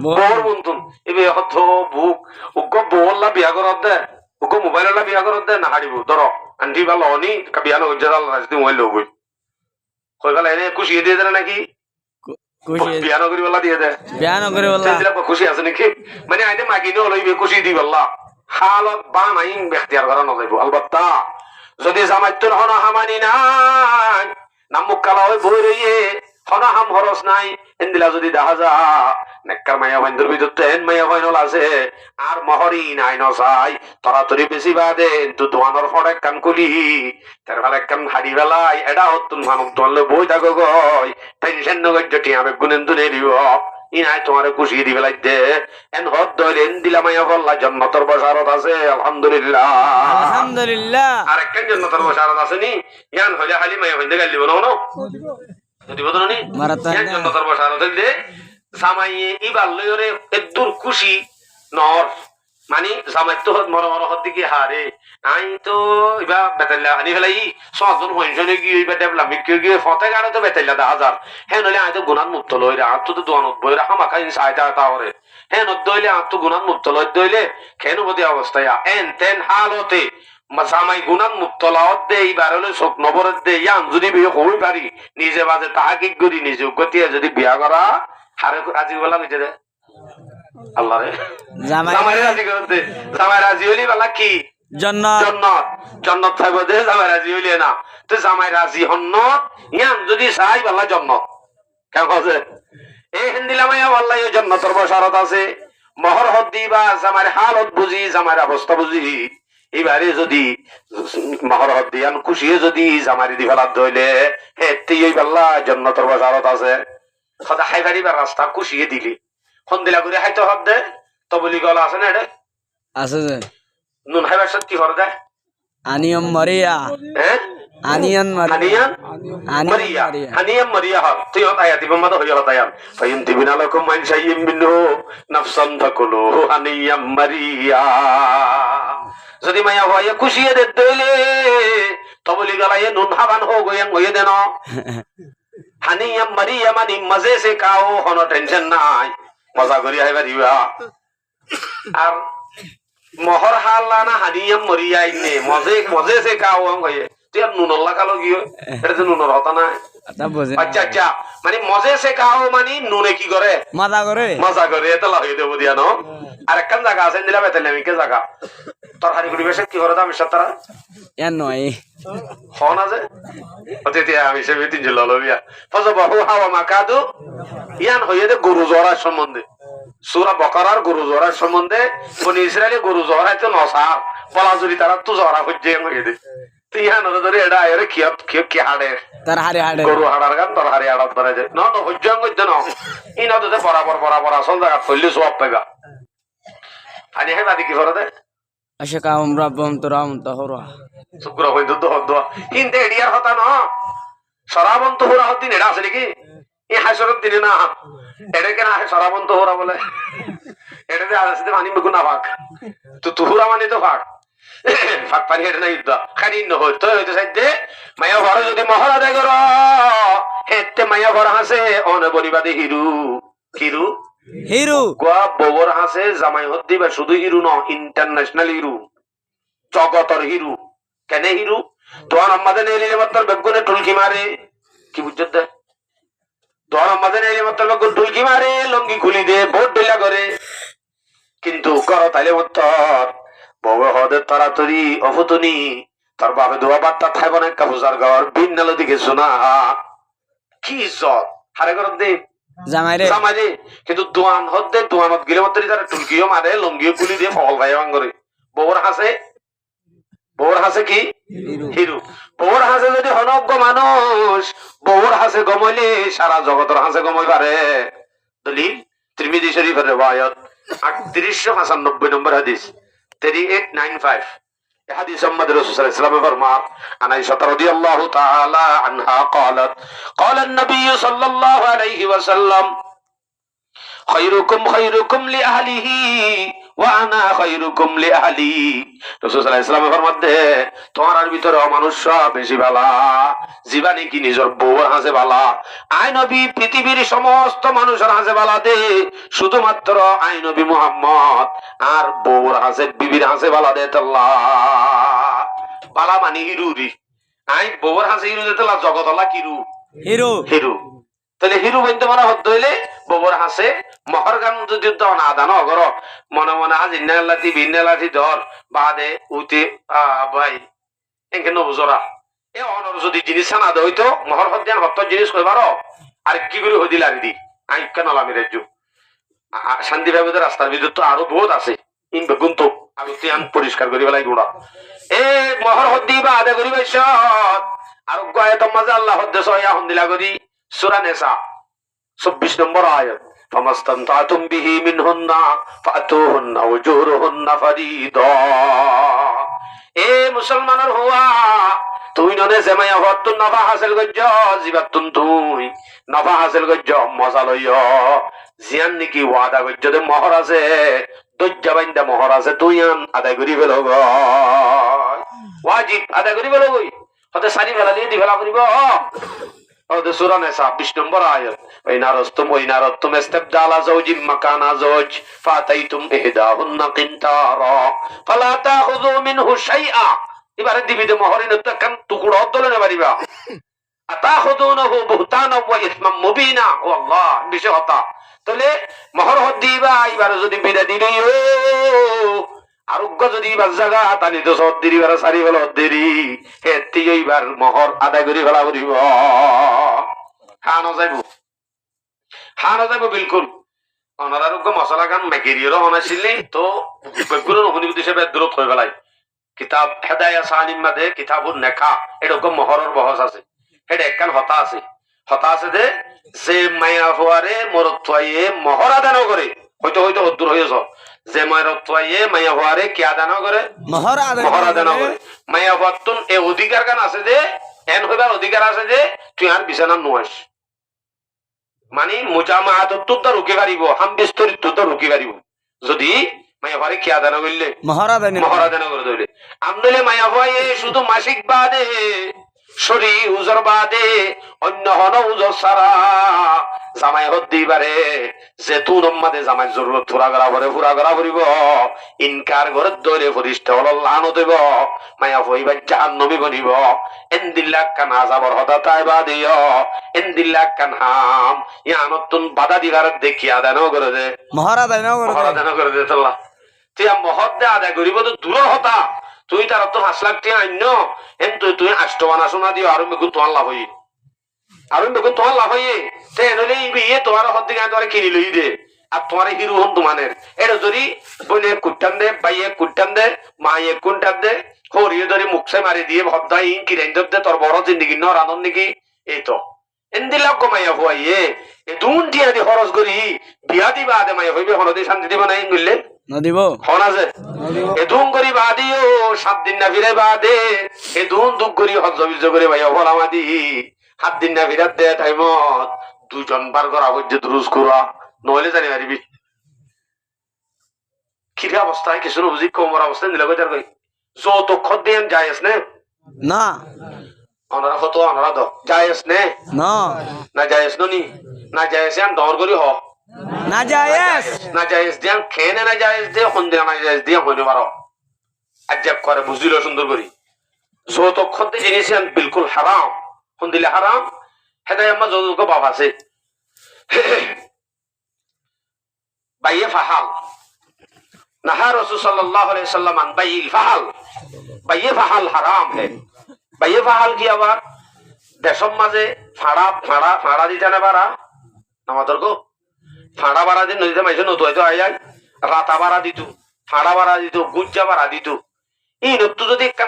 বউর বন্ধুন এবার হদ্দ বুক উগ্র বউল্লা বিয়া করত দে উগ্র মোবাইল বিয়া করত দে না হারিব ধর আন্টি বা লনি বিয়া নগর রাজনীতি মোবাইল লব কই গেল এনে খুশি দিয়ে দেয় নাকি বিয়া নগরী বলা দিয়ে দে বিয়া নগরী বলা খুশি আছে নাকি মানে আইতে মাগিনে হলো খুশি দি বললা হালত বা নাই ব্যক্তির করা নযাইব আলবাত্তা যদি জামাইতুর হনা হামানি নাই নামুক কালা হয়ে বই রইয়ে হনা হাম হরস নাই এন্দিলা যদি দেখা যা নেককার মায়া বাইন্দুর ভিতর তেন মায়া বাইনল আছে আর মহরি নাই নসাই তরাতরি বেশি বাদে তু দোয়ানোর ফট এক কান কুলি তার ফলে এক কান হাড়ি বেলাই এটা হতুন মানুষ তোলে বই থাকো গই পেনশন নগর টি আমি গুনেন তুলে দিব ইনাই তোমারে খুশি দিবে লাগতে এন হদ দইলেন দিলা মায়া বললা জান্নাতের বশারত আছে আলহামদুলিল্লাহ আলহামদুলিল্লাহ আর একখান জান্নাতের বশারত আছে নি ইয়ান হইলে খালি মায়া হইতে গেল দিব না দিব তো নি ইয়ান জান্নাতের বশারত দে জামাইয়ে ইবার লইরে এদুর খুশি নর মানে জামাই তো মর মর হদ দিকে হারে আই তো এবার বেতাল্লা আনি ফেলাই সজন পয়সনে গিয়ে এবার ডেভেলপমেন্ট গিয়ে ফতে গাড়ে তো বেতাল্লা 10,000 হ্যাঁ নইলে আই তো গুণাত মুক্ত লই রে আত্ম তো দোয়ানত বই রে হামা খাই সাইতা তাওরে হ্যাঁ নদইলে আত্ম গুণাত মুক্ত লই দইলে কেন বদি অবস্থায় এন তেন হালতে জামাই গুণাত মুক্ত লাওত দে এইবার হলে চোখ নবরত দে ইয়ান যদি বিয়ে হই পারি নিজে বাজে তাহাকিক করি নিজে গতিয়ে যদি বিয়া করা হারে রাজি বলা হইতে দে আল্লাহ রে জামাই রাজি করতে জামাই রাজি হইলি বলা কি জান্নাত জান্নাত জান্নাত থাকবে দে জামাই রাজি হইলে না তো জামাই রাজি হন্নত ইয়ান যদি চাই বলা জান্নাত কেন আছে এই হিন্দিলামাইয়া বললাই জান্নাতের বশারত আছে মহর হদ দিবা জামাইর হালত বুঝি জামাইর অবস্থা বুঝি এবারে যদি মহর হদ দিয়ান খুশিয়ে যদি জামাইরি দি ফেলাত ধইলে হেতে এই বললা জান্নাতের বশারত আছে সদা হাইবাড়ি বা রাস্তা খুশিয়ে দিলি হন্দিলা করে হাইতে হদ দে তো বলি গলা আছে না এটা আছে যে নুন হাইবার সাথে কি হর দে আনিয়ম মারিয়া হ্যাঁ আনিয়ান মারিয়া মারিয়া হানিয়াম মারিয়া হল তুই হত আয়াতি মোহাম্মদ হইয়া হত আয়াম ফাইন তিবিনা লাকুম মান শাইয়্যিম মিনহু নাফসান ফাকুলু হানিয়াম মারিয়া যদি মায়া হয় খুশিয়ে দে দইলে তো বলি গলায়ে নুন হাবান হো গয়ং হয়ে দেন হানিয়াম মারিয়া মানে মজে সে খাও কোনো টেনশন নাই মজা করি আইবা দিবা আর মহর হাল্লা না হানিয়াম মরিয়া ইনে মজে মজে সে খাও হয়ে তুই আর নুনল্লা কালো গিয়ে এটা তো নুনের হতা নাই আচ্ছা আচ্ছা মানে মজে সে খাও মানে নুনে কি করে মজা করে এটা লাগিয়ে দেবো দিয়া ন আর একখান জায়গা আছে দিলা বেতালে আমি কে জায়গা তোর হারি পরিবেশে কি করে দাম সাতারা ইয়ান নয় হন আছে অতিথি আমি সে তিন ছিল লবিয়া ফজ বহু হাওয়া মাকাদু ইয়ান হইয়ে দে গরু জরার সম্বন্ধে সূরা বাকারার গরু জরার সম্বন্ধে বনি ইসরায়েলে গরু জরাই তো নসার বলা যদি তারা তো জরা হইছে হইয়ে দে তুই ইয়ান ধরে এটা আরে কি হাড়ে তার হাড়ে গরু হাড়ার গান তোর হাড়ে হাড়াত ধরে দে না হইছে হইছে না ইনা তো বরাবর আসল জায়গা ফেললে সব পাইবা আনি হে বাদি কি করে দে আশকাহুম রাব্বুহুম তুরাম তাহুরা শুক্র হইতো তো হদ কিন্তু এডিয়ার হতা না সরাবন্ত হোরা হদিন এটা আছে নাকি এই হাসরত দিনে না এটা কেন সরাবন্ত হোরা বলে এটাতে আছে পানি বেগুন না ভাগ তো তুহুরা মানে তো ভাগ ফাঁক পানি হেঁটে নাই খানি হইতো হইতো সাইডে মায়া ঘর যদি মহড়া দেয় গর হেতে মায়া ঘর হাসে অনে বলিবাদে হিরু গোয়া ববর হাসে জামাই হদ দিবা শুধু হিরু ন ইন্টারন্যাশনাল হিরু জগতর হিরু কেন হিরু তোমার আমাদের নেই মাত্র বেগুনে টুলকি মারে কি বুঝছো তোমার আমাদের নেই মাত্র বেগুন টুলকি মারে লঙ্গি খুলি দে ভোট দিলা করে কিন্তু করো তাইলে উত্তর বউ হদে তাড়াতাড়ি অফুতনি তার বাপে দোয়া বার্তা থাকবো না একটা পূজার ঘর বিন্নাল দিকে শোনা কি ইজ্জত হারে ঘর দে জামাইরে কিন্তু দোয়ান হদে দোয়ানত গেলে মাত্র তারা টুলকিও মারে লঙ্গিও খুলি দিয়ে ফল ভাই করে বউর হাসে কি হিরু বউর হাসে যদি হনজ্ঞ মানুষ বউর হাসে গমইলে সারা জগতের হাসে গমই পারে দলিল তিরমিজি শরীফের রিওয়ায়াত 3895 নম্বর হাদিস 3895 حديث محمد رسول الله صلى الله عليه وسلم فرمان عن عائشة رضي الله تعالى عنها قالت قال النبي صلى الله عليه وسلم خيركم لأهله وأنا خيركم لأهلي রাসূল সাল্লাল্লাহু আলাইহি ওয়াসাল্লাম ফরমাতে তোমার ভিতরে মানুষ বেশি ভালো জীবনে কি নিজের বউ হাসে ভালো আই নবী পৃথিবীর সমস্ত মানুষের হাসে ভালো দে শুধুমাত্র আই নবী মুহাম্মদ আর বউর হাসে বিবির হাসে ভালো দে আল্লাহ ভালো মানে হিরুরি আই বউর হাসে হিরু দে আল্লাহ জগৎ আল্লাহ কিরু হিরু তাহলে হিরু বলতে মারা হতে হইলে বউর হাসে মহর গান যদি না দান অগর মনে মনে আজ ইন্নালাতি বিন্নালাতি ধর বাদে উতে ভাই এখানে নবজরা এ অনর যদি জিনিস না দে হইতো মহর হদ্যান হত্য জিনিস কইবার আর কি করে হই দিলা দিদি আই কেন লামি রাজ্য শান্তি ভাবে রাস্তার ভিতর তো আরো বহুত আছে ইন বেগুন তো আমি তুই পরিষ্কার করি বেলাই গুড়া এ মহর হদ্দি বা আদে করি বাইশত আর গয়াত মাঝে আল্লাহ হদ্দে সয়া হন্দিলা করি সূরা নিসা 26 নম্বর আয়াত ফামাস্তামতাতুম বিহি মিনহুন্না ফাতুহুন্না উজুরুহুন্না ফারিদা এ মুসলমানের হুয়া তুই ননে জামাইয়া হত নফা হাসিল গজ্জ জিবাতুন তুই নফা হাসিল গজ্জ মজা লইয় জিয়ান নাকি ওয়াদা গজ্জ দে মোহর আছে দজ্জা বাইন্দা মোহর আছে তুই আন আদায় করি ফেলো ওয়াজিব আদায় করি ফেলো হতে সারি ফেলা দিয়ে দি ফেলা করিব হতে সূরা নিসা 20 নম্বর আয়াত ওয়াইনারতুম ইস্তিবদালা যাওজিম মাকানা যাওজ ফাতাইতুম ইহদাহুন্না কিনতারা ফালা তাখুযু মিনহু শাইআ এবারে দিবিতে মোহরিন কান টুকরো দলনে পারিবা আতাখুযুনাহু বুহতানা ওয়া ইসমান মুবিনা ওয়াল্লাহ বিশে হতা তাহলে মোহর হদ দিবা এবারে যদি বিদা দিবি আরোগ্য যদি এবার জায়গা তানি তো সদ দিবি এবার সারি ফেলা দেরি হেতি এইবার মোহর আদায় করি ফেলা করিব হানো যাইব বিলকুল অনার আরোগ্য মশলা গান মেকেরিয়রও অনাইছিলি তো বেগুলো নহনিবুদ্ধি হিসেবে দূরত হয়ে পেলাই কিতাব হেদায়া সানিম মাদে কিতাবুন নেখা এরকম মোহরের বহস আছে এটা একখান হতা আছে যে মায়া হওয়ারে মরত্বাইয়ে মোহর আদান করে হয়তো দূর হয়েছ যে মরত্বাইয়ে মায়া হওয়ারে কি আদান করে মোহর আদান করে মায়া হওয়ার তুন এ অধিকার গান আছে যে এন হইবার অধিকার আছে যে তুই আর বিছানা নোয়াস মানে মুজামাআত তো রুকি পারিব হাম বিস্তরিত তো রুকি পারিব যদি মায়া হওয়ারে কি আদান করলে মোহর আদান করে দিলে আমনলে মায়া হওয়ায় শুধু মাসিক বাদে শরী উজর বাদে অন্য হন উজর সারা জামাই হত দিবারে যে তু নম্মাদে জামাই জরুরত ফুরা করা করিব ইনকার ঘরে দৌড়ে ফরিষ্ঠ হল লান দেব মায়া হইবার জাহান্নমী বনিব এন্দিল্লাহ কান আজাবর হতা তাই বাদিও এন্দিল্লাহ কান হাম ইয়ানতুন বাধা দিবার দেখিয়া দেন করে দে মহারাদান করে দে তোল্লা তুই মহৎ দে আদায় করিব তো দূর হতা তুই তার তো 5 লাখ টাকা আইন কিন্তু তুই আষ্টবানা শোনা দিও আরো বেগুন তোমার লাভ হইয়ে নইলে বিয়ে তোমার হদ দিকে তোমার কিনি লই দে আর তোমার হিরু হন তোমানের এটা যদি বইনে কুটান দে বাইয়ে কুটান দে মায়ে কুটান দে হরিয়ে ধরে মুখে মারি দিয়ে ভদ্দা ইন কিরেন দে তোর বড় জিন্দিগি ন রানন নাকি এই তো এন্দিলাভ কমাইয়া হইয়ে এ দুন দিয়া দি খরচ করি বিয়া দিবা দে মাইয়া হইবে হনদে শান্তি দিবা নাই গইলে নদিব হনাজে এদুন করি বাদিও 7 দিন না ফিরে বাদে এদুন দুঃখ করি হজ বিজ করে ভাইয়া ভোলামা দি 7 দিন না ফিরাত দে টাইমত দুজন বার করা হইছে দুরুজ করা নইলে জানি পারিবি কিরে অবস্থায় কিছু বুঝি কোমর অবস্থায় নিলে কই তার কই যত খদ্দেন যায়স না অনারা হতো অনারা দ যায়স না যায়স নি না যায়স আন দর করি হ না জায়েজ দিয়ান খেনে না জায়েজ দিয়ে হন্দিনা না জায়েজ দিয়ে হইতে পারো আজ্জাব করে বুঝিল সুন্দর করি যতক্ষণ জিনিস বিলকুল হারাম হন্দিলে হারাম হেদায় আমার যতটুক বাপ আছে বাইয়ে ফাহাল নাহা রাসূল সাল্লাল্লাহু আলাইহি সাল্লাম আন বাইল ফাহাল বাইয়ে ফাহাল হারাম হে বাইয়ে ফাহাল কি আবার দেশম মাঝে ফাড়া দিতে না পারা আমাদের গো ফাড়া বাড়া দিন নদীতে মাইছে নতু হয়তো আই রাতা বাড়া দিত ফাড়া বাড়া দিত গুজ্জা বাড়া দিত এই নতু যদি একটা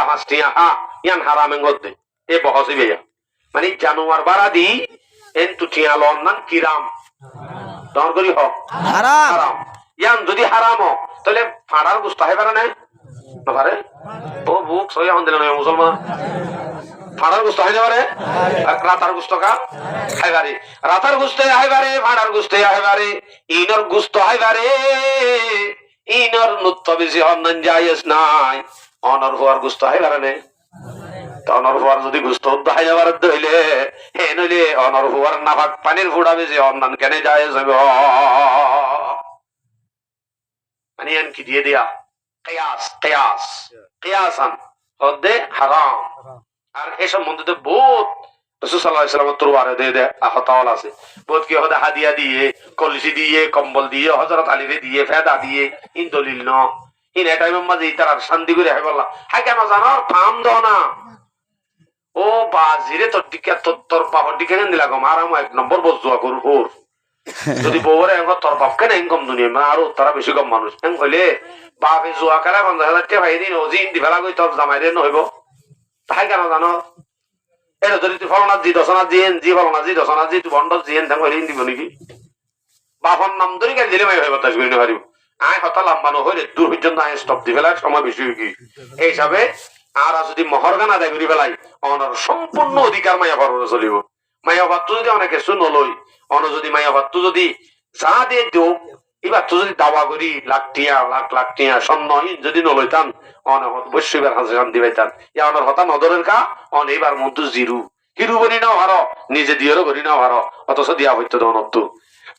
হাঁসটি হা ইয়ান হারামেন গদ্দে এ বহসি বেয়া মানে জানুয়ার বাড়া দি এন তুঠিয়া লন নান কিরাম দর করি হ হারাম ইয়ান যদি হারাম হ তাহলে ফাড়ার গুস্ত হয় পারে না পারে ও বুক সই এখন দিল না মুসলমান ফাড়ার গুস্ত হয় পারে রাতার গুস্ত কা হাইবারে রাতার গুস্তে হাইবারে ফাড়ার গুস্তে হাইবারে ইনর গুস্ত হাইবারে ইনর নুত্ত বেশি হন্নন যাইস নাই অনর হওয়ার গুস্ত হাইবারে নে অনর হওয়ার যদি গুস্ত হাই যাবার হইলে হে নইলে অনর হওয়ার নাফাক পানির ফুড়া বেশি হন্নন কেন যাইস হইব মানে আন কি দিয়ে দিয়া কিয়াসান হদে হারাম আর এই সম্বন্ধে তো বহুত রাসূল সাল্লাল্লাহু আলাইহি ওয়াসাল্লাম তরবারে দে আহতাওয়াল আছে বহুত কি হদে হাদিয়া দিয়ে কলসি দিয়ে কম্বল দিয়ে হযরত আলীরে দিয়ে ফেদা দিয়ে ইন দলিল ন ইন এটা মাঝে ইতার শান্তি করে হয় বললা হাই কেন জানার ফাম দাও না ও বাজিরে তোর বাবার দিকে দিলা গো আরাম 1 নম্বর বজুয়া করু হোর যদি বউরে এঙ্গ তোর বাপ কেন ইনকাম দুনিয়া মা আর তারা বেশি কম মানুষ এং হইলে বাপে জুয়া কারা 50,000 টাকা ভাই দিন ওজি ইন্দি ফেলা কই তোর জামাইরে নহইব তাই কেন জানো এটা যদি তুই ফলনা জি দশনা জিয়েন জি ফলনা জি দশনা জি তুই বন্ড জিয়েন তেমন হইলে দিব নাকি বাপর নাম ধরে গেলে দিলে মাই হইব তাস করি পারিব আয় হতা লাম্বানো হইলে দূর পর্যন্ত আয় স্টপ দি ফেলার সময় বেশি কি এই হিসাবে আর যদি মহরগান আদায় করি ফেলাই অনর সম্পূর্ণ অধিকার মাইয়া ফররে চলিব মাইয়া ভাতু যদি অনেকে শুন লই অন যদি মাইয়া ভাতু যদি যা দিয়ে দিও এবার তো যদি দাওয়া করি লাখ টিয়া লাখ টিয়া স্বর্ণ যদি নলইতাম বৈশ্যবার হাসে শান্তি পাইতাম ইয়ানোর হতা নদরের কা অন এইবার মধ্যে জিরু হিরু বনি নাও হারো নিজে দিয়েরও করি নাও হারো অথচ দিয়া হইতো দনত্ব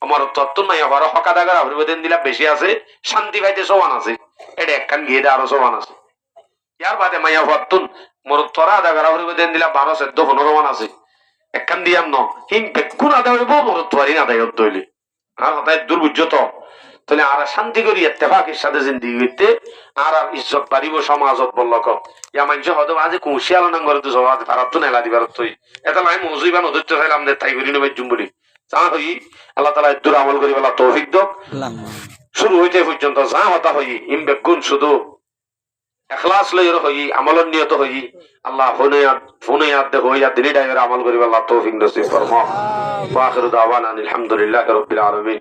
আমার তত্ত্ব নাই হারো হকা দাগার আবির্বেদন দিলা বেশি আছে শান্তি পাইতে সমান আছে এটা একখান গিয়ে দে আরো সমান আছে ইয়ার বাদে মাইয়া হতুন মোর তরা দাগার আবির্বেদন দিলা 12 14 15 মান আছে একখান দিয়াম ন হিম বেকুন আদায় হইব মোর তোয়ারি আদায় হতে হইলে আর হতায় দুর্বুজ্য তো তাহলে আর শান্তি করি ইত্তেফাকের সাথে জিন্দিগি করতে আর ইজ্জত পারিব সমাজত বললক ইয়া মানুষ হয়তো আজ কুশিয়াল নাং করে তো সমাজ ভারত তো নেলা দিবার তুই এটা লাই মজুইবা নদীর তো চাইলাম তাই করি নেবে জুম্বুরি যা হই আল্লাহ তালা দূর আমল করি বলা তৌফিক দক শুরু হইতে পর্যন্ত যা হতা হই ইম বেগুন শুধু এখলাস লইর হই আমলের নিয়ত হই আল্লাহ ফোনে ইয়াদ দে হই দিনী টাইমের আমল করি বলা তৌফিক নসিব ফরমা ওয়া আখিরু দাওয়ানা আলহামদুলিল্লাহি রাব্বিল আলামিন